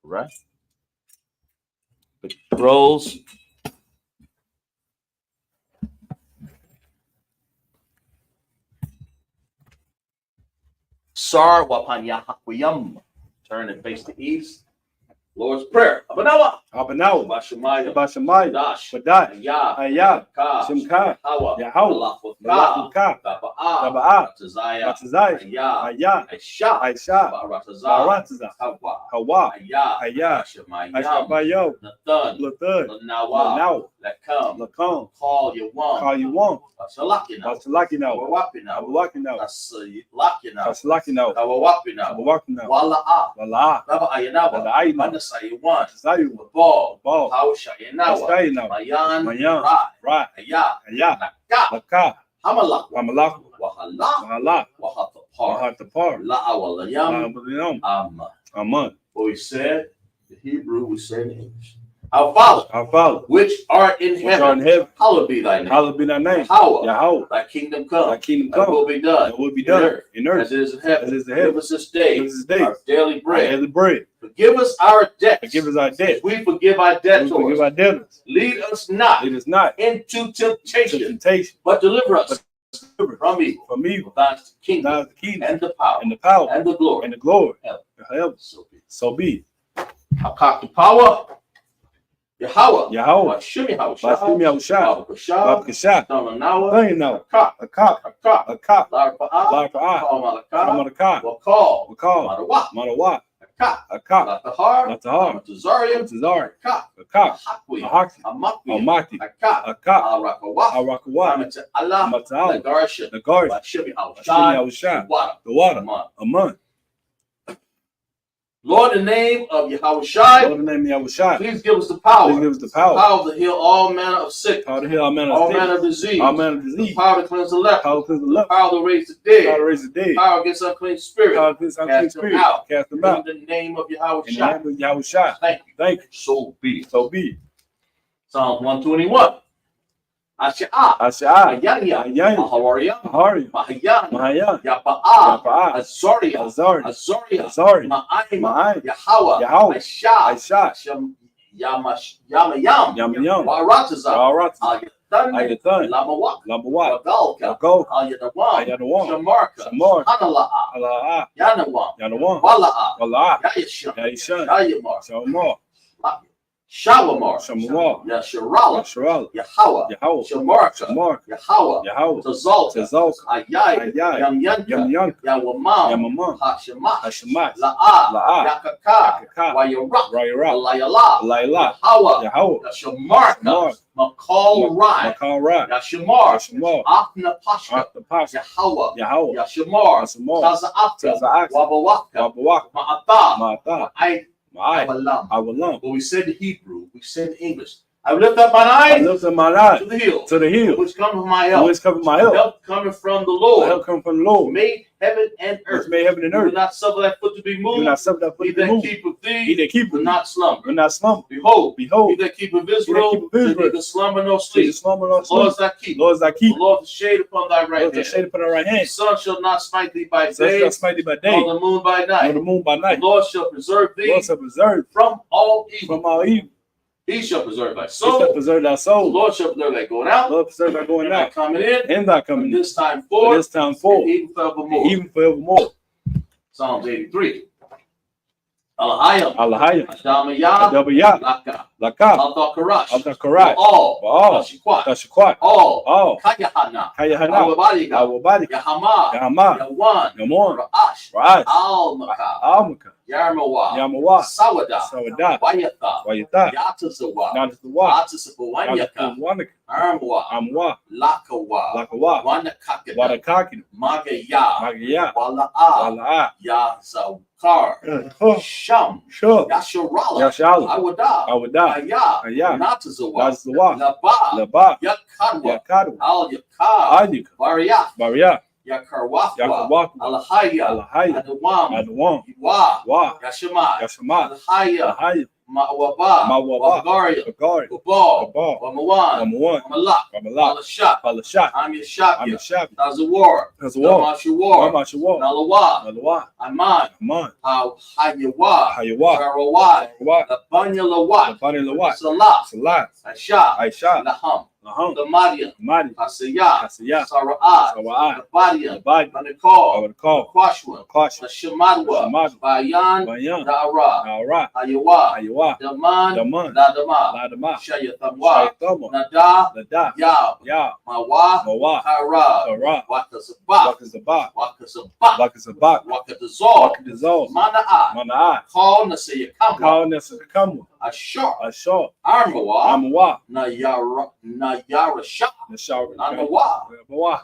Right. The scrolls. Sar Wapanyahakuyam. Turn and face the east. Lord's Prayer. Abanawa. Abanawa. Bashamaya. Bashamaya. Dash. Badat. Ayah. Ayah. Ka. Shimka. Hawa. Yahweh. Malachutah. Malachutah. Taba'a. Taba'a. Ratazaya. Ratazaya. Ayah. Ayah. Aisha. Aisha. Baratazah. Baratazah. Hawa. Hawa. Ayah. Ayah. Ashamayam. Ashkabayo. Nathan. Lathud. Lanawa. Lanaw. Lakam. Lakom. Call you one. Call you one. Basalakina. Basalakino. Awawapina. Abawakino. Basalakina. Basalakino. Awawapina. Abawakino. Wala'a. Wala. Baba ayanawa. Wala ayanawa. Manasayuwan. Zayu. Ball. Ball. Haushayanawa. Ashkayino. Mayan. Mayan. Ra. Right. Ayah. Ayah. Naka. Laka. Hamalak. Wamalak. Wahala. Wahala. Wahatapar. Wahatapar. La'awalayam. La'awalayam. Amma. Aman. What we said, the Hebrew, we said in English. Our Father, Our Father, which art in which art in heaven, heaven, hallowed be thy name. hallowed be thy name. Yahweh, Yahweh, thy kingdom come. thy kingdom Thy will come. be done. Thy will be done in earth as it is in heaven. as it is in heaven. Give us this day, Give us this day our daily our bread. daily bread. Forgive us our debts. Forgive us our debt. We forgive our We debtors. forgive our debtors. Lead us not Lead us not into to temptation, temptation, but deliver us but from evil. from evil. For thine is the kingdom Thine is the kingdom and the power and the power and the glory. and the glory. Forever. So be it. So be it. Hakak power. Yahweh. Yahweh. Shimi Blasphemy Yahushua. Babakashah. Donanawa. Thayinawa. Akak. Akak. Akak. Akak. Larpa'a. Larpa'a. Kamalaka. Kamalaka. Wakal. Wakal. Madawa. Madawa. Akak. Akak. Latahar. Latahar. Matazarian. Tazari. Akak. Akak. Ahakwi. Ahakwi. Amakwi. Almati. Akak. Akak. Arakawa. Arakawa. Amata Allah. Mata'al. Nagarsha. Nagari. Shimi Blasphemy Yahushua. Wada. The water. Aman. Aman. Lord, in the name of Yahushua, Lord, in the name of Yahushua. please give us the power. Please give us the power. Power to heal all manner of sickness. Power to heal all manner All of manner sickness. of disease. All manner of disease. Power to cleanse the leper. Power to cleanse the leper. Power to raise the Power to dead. raise the dead. Power against unclean spirits. Power against unclean Cast them spirits. out. Cast them out. In the name of In the Yahushua. name of Yahushua. Thank you. Thank you. So be it. So be it. Psalm 121. Asha'ah. Asha'ah. Ayanya. Ayanya. Ahawariyam. Ahari. Mahayan. Mahayan. Yapa'a. Yapa'a. Azoria. Azari. Azoria. Azari. Ma'aima. Ma'aim. Yahweh. Yahweh. Aisha. Aisha. Yamayam. Yam. Warataza. Baratza. Ayatan. Ayatan. Lamawak. Lambawat. Wagalka. Go. Ayadawan. Ayadawan. Shamarka. Shamar. Hanala'a. Allah. Yanawan. Yanawan. Wala'a. Allah. Yayashan. Yaishan. Yayamar. Shamar. Shawamar. Shamar. Yasharala. Yasharal. Yahweh. Yahweh. Shamarka. Shamar. Yahweh. Yahweh. Tazalka. Tazalka. Ayai. Ayai. Yamyanka. Yamyanka. Yawamam. Yamamam. Hashemash. Hashemash. La'a. La'a. Yakaka. Yakaka. Wayarak. Rayara. Layala. Layla. Yahweh. Yahweh. Yashamarka. Shamar. Makal Rai. Makal Ra. Yashamar. Yashamar. Afna Pasha. After Pasha. Yahweh. Yahweh. Yashamar. Yashamar. Taza'aka. Taza'aka. Wabawaka. Wabawak. Ma'ata. Ma'ata. Ma'ai. Ma'ai. Awalam. Awalam. But we said in Hebrew, we said in English. I lift up mine I eyes lift up my eyes to the hill, to the hill, which comes from my help. which cover my help. Help coming from the My Lord, help come from the who Lord, made heaven and which earth. made heaven and Do earth. not suffer that foot to be Do moved. not suffer that foot He to be that moved. keepeth He thee that keepeth will thee not slumber. will not slumber. Behold, he Behold, that keepeth he Israel that keepeth shall Israel neither slumber nor see sleep. the slumber nor The Lord is sleep. thy keeper. Lord is thy The keeper. Lord is shade upon thy right Lord is hand. the shade upon thy right The hand. sun shall not smite thee by So day, shall smite thee by day, nor the moon by nor night. the moon by The night. Lord shall preserve thee Lord shall preserve from all evil. from all evil. He shall preserve thy He shall soul. preserve thy The soul. Lord shall preserve thy going out, Lord preserve thy going and thy out coming in, and thy from coming in. this time For forth, this time and forth, even forevermore. even forevermore. Psalms 83. Alahayim. Alahayim. Adamayah. Adabiyah. Laka. Laka. Al-Dakarash. Al-Dakarash. All. All. Tashikwat. Tashikwat. All. All. Kayahana. Kayahana. Awabadiga. Awabadi. Yahama. Yahama. Yawan. Yamon. Ra'ash. Ra'ash. Al-Maka. Almaka. Yarmawa. Yamawa. Sawada. Sawada. Wayatha. Wayata. Yatazawa. Natasawa. Atasabuanyaka. Wanaka. Armwa. Amwa. Lakawa. Lakawa. Wanakakada. Warakakina. Magaya. Magaya. Wala'a. Wala'a. Yazawkar. Sham. Sure. Yasharala. Yashala. Awada. Awada. Aya. Aya. Natazawa. Nazawa. Laba. Laba. Yakadwa. Yakadu. Al Yakar. Anyika. Varia. Baria. Yakarwafwa. Yakawakwa. Alahaya. Alahaya. Adawam. Adawam. Wa. Wa. Yashama. Yashama. Alahaya. Alahaya. Ma'waba. Ma'waba. Wagaria. Bagari. Babal. Babal. Wamawan. Wamawan. Wamalak. Wamalak. Alashak. Palashak. I'm Yashak. I'm Shabi. Tazawar. Tazawar. Damashawar. Ramashawar. Nalawa. Nalawa. Aman. Aman. Hayawa. Hayawa. Sarawat. Sarawat. Labanya Lawat. Labani Lawat. Salah. Salat. Aisha. Aisha. Laham. the Madian, Madi, Kasiyah, Kasiyah, Sara'at, Sara'at, the Badian, the Badi, the Nikol, the Call, the Quashwan, Quash, the Shemadwa, Shemadwa, Bayan, Bayan, the Ara, Nara, Ayawa, Ayawa, the Man, Daman, Ladama, Ladama, Shayathamwa, Shayatama, Nada, Lada, Yab, Ya, Mawa, Mawa, Kara, Kara, Wakazabak, Wakazabak, Wakazabak, Wakazabak, Wakadazol, Wakadazol, Mana'a, Mana'a, Call Nasayakama, Call Nesakamu, Ashar, Ashar, Armawa, Amawa, Nayarasha, Nashar, Nanawa, Mawa,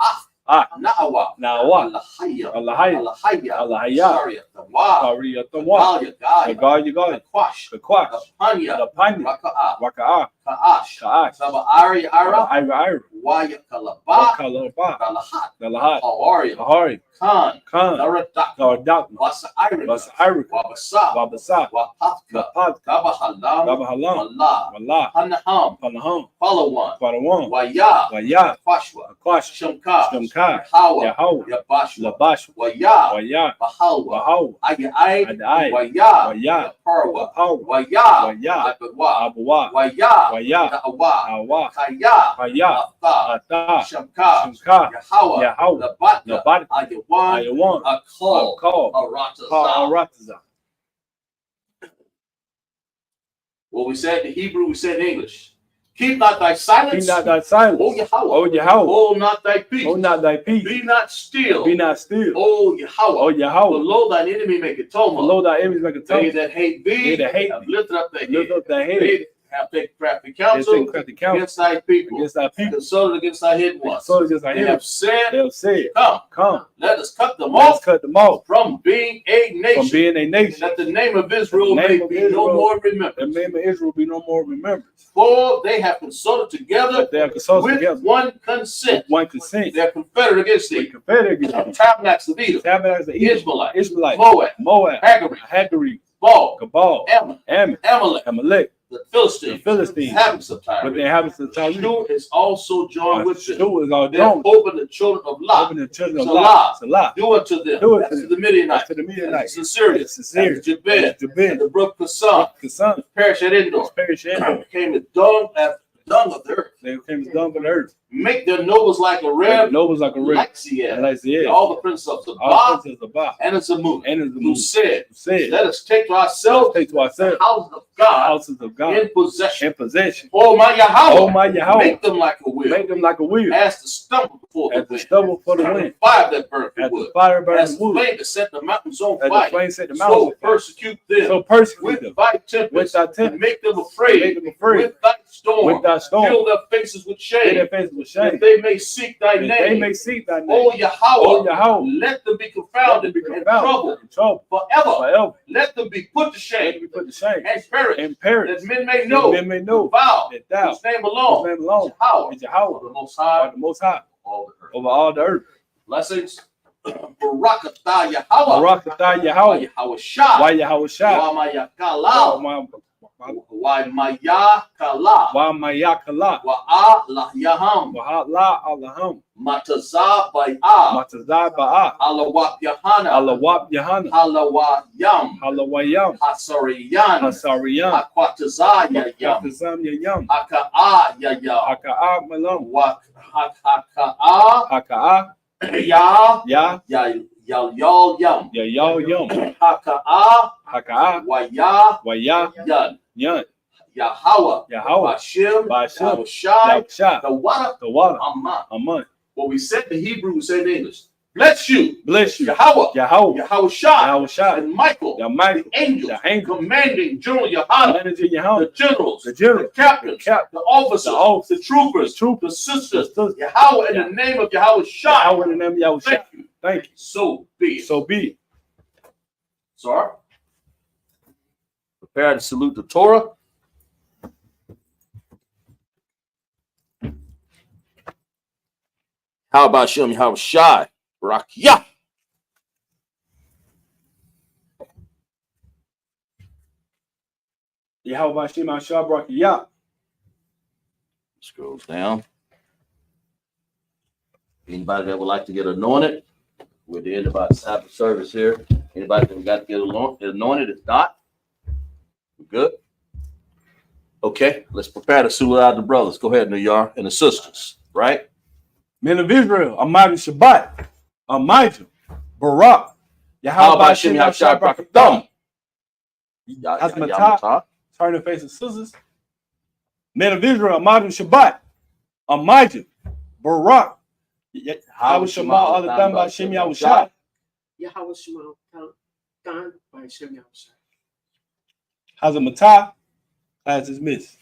Na'awa, Nawa, Allahaya, Allahaya, Allahaya, Allahaya, Sariyatawa, Kariyatawa, Galia, Galia, Galia, Kwash, the Quash, Panya, the Panya, Raka'a, Waka'a, Ka'ash, Ka'ash, Saba'ari Ara, Ira, Waya Kalaba, Wakalaba, Galahat, the Lahat, Hawari, Ahari, Khan, Khan, Naradak, Daradakma, Wasa Irika, Basa Irika, Wabasa, Babasa, Wapatka, Lapat, Gabahalam, Gabahalam, Mallah, Wallah, Hanaham, Panaham, Palawan, Padawan, Waya, Waya, Kwashwa, Quash, Shamka, Shamka, Yahawa, Yahweh, Yabashwa, Labash, Waya, Waya, Bahalwa, Bahaw, Ayai, Adai, Waya, Waya, Parwa, Paw, Waya, Waya, Abadwa, Abawa, Waya, Waya, Da'awa, Awa, Kaya, Kaya, Atha, Ata, Shamka, Shamka, Yahawa, Yahweh, Labatka, Labat, Ayawan, Ayawan, Akol, Call, Arataza. Arataza. What we said in Hebrew, we said in English. Keep not thy silence. Be not thy silence. O Yahweh. O Yahweh. Hold not thy peace. Hold not thy peace. Be not still. Be not still. O Yahweh. O Yahweh. Below thine enemy make atonement. Below thy enemies make a They tongue. that hate thee They that hate have thee. lifted up their head. Lift up thy head. They have taken crafty They counsel take crafty counsel against thy people. against thy people. Consulted against thy hidden ones. So against thy They hidden. have said, They have said, Come, let us cut them let's off cut them off from being a from nation. being a nation. That the name of Israel The name may of be Israel, no more The remembered. name of Israel be no more remembered. For they have consulted together But they have consulted with together one consent. with one consent. They are confederate against They thee. confederate against Tabernacles of Edom, Tabernacles of Israelite, Israelite, Moab, Moab, Hagari, Hagari, Baal, Cabal, Ammon, Ammon, Amalek, Amalek, the Philistines, the Philistines, inhabitants of but the Tyre. inhabitants of Tyre. Shur is also joined with them. Shur is all They have joined. opened the children of Lot. Open the children of Salah. Lot. Salah. Do unto them. Do it That's to to the Midianites. to the Midianites. That's to Syria. That's to Syria. That's to Jabin. That's to Jabin. And the brook Kasam. The son Perish at Endor. perish in. Became the dung of the earth. They came as dung for the earth. Make their nobles like a rib. Nobles like a ring. Like Ziad. And like the All the princes of all Zabah princes of Ba and of Zamun. and of the Who moon said, said, let us take to let's ourselves take to the ourselves houses of the God houses of God in possession. in possession. Oh my Yahweh. Oh my Yahweh, Make them like a wheel. make them like a wheel, As the stumble before the as the wind. stubble for the wind, Fire that burns the as the wood. fire burns As the the wood, flame that set the mountains on as the fire. flame set the So mountains on fire. persecute them So persecute with them thy tempest. with thy And tempest, make them make afraid them afraid with thy storm. with thy storm, Fill their faces with fill shame. their faces with That shame, they may seek thy that they name. may seek thy name. Oh Yahweh. Oh Yahweh, Let them be let confounded them be and confounded troubled in trouble forever. forever. Let them be put to Let shame them be put to shame and perish. and perish, That men may that know men may know vow that thou, whose name whose alone name alone, Yahweh is Yahweh, of the Most are High the Most High all the earth. over all the earth. Blessings. Barakatah Yahweh. Barakatah Yahweh, Yahweh Shah. why Yahweh Shah, Wamayakala. Wamayakala. Wamayakala, Wa'ala Yaham. Wahala Allahum, Matazah Bai'ah. Matazah Ba'ah, Alawat Yahana. Alawab Yahana, Halawayam. Halawayam, Hasariyan. Hasariyan, Akwatazah Yayam. Matazam Yayam, Haka'a Yayam. Haka'a Malam, Haka'a Haka'a, Ya. Ya, Yal Yam. Yayal Yum, Haka'a Haka'a, Waya Waya, Yan. Yun, Yahweh. Yahweh, Bashim. Bashim, Yahushai. Yahushah, The water. the water, Aman. Aman. What we said in Hebrew, we said in English. Bless you. Bless you, Yahweh. Yahweh, Yahushai. Yahushah, And Michael. the mighty, The angels. the angel, Commanding General Yohanan. manager Yahweh, The generals. the general, The captains. the captain, The officers. the officers, The troopers. the troop, The sisters. the sister, Yahweh in the name of Yahushai. Yahweh in the name of Yahushua. Thank you. Thank you. So be it. So be it. Sorry. Prepare to salute the Torah. How about Shem Yahushai? Rakia. Yahweh Bashim Ashah Brakiyah. Scrolls down. Anybody that would like to get anointed? We're at the end of our Sabbath service here. Anybody that got to get anointed? If not, we're good. Okay, let's prepare to salute out the brothers. Go ahead, New York, and the sisters, right? Men of Israel, Amadu Shabbat, Amiju, Barak, How about Shimei Hashai Brakathum? Asmatah, turn the face of sisters. Men of Israel, Amadu Shabbat, Amiju, Barak, how was Shema all the time by Shimei Hashai? Yahweh Shema done by Shem Yahushua. Hazamatah, class is missed.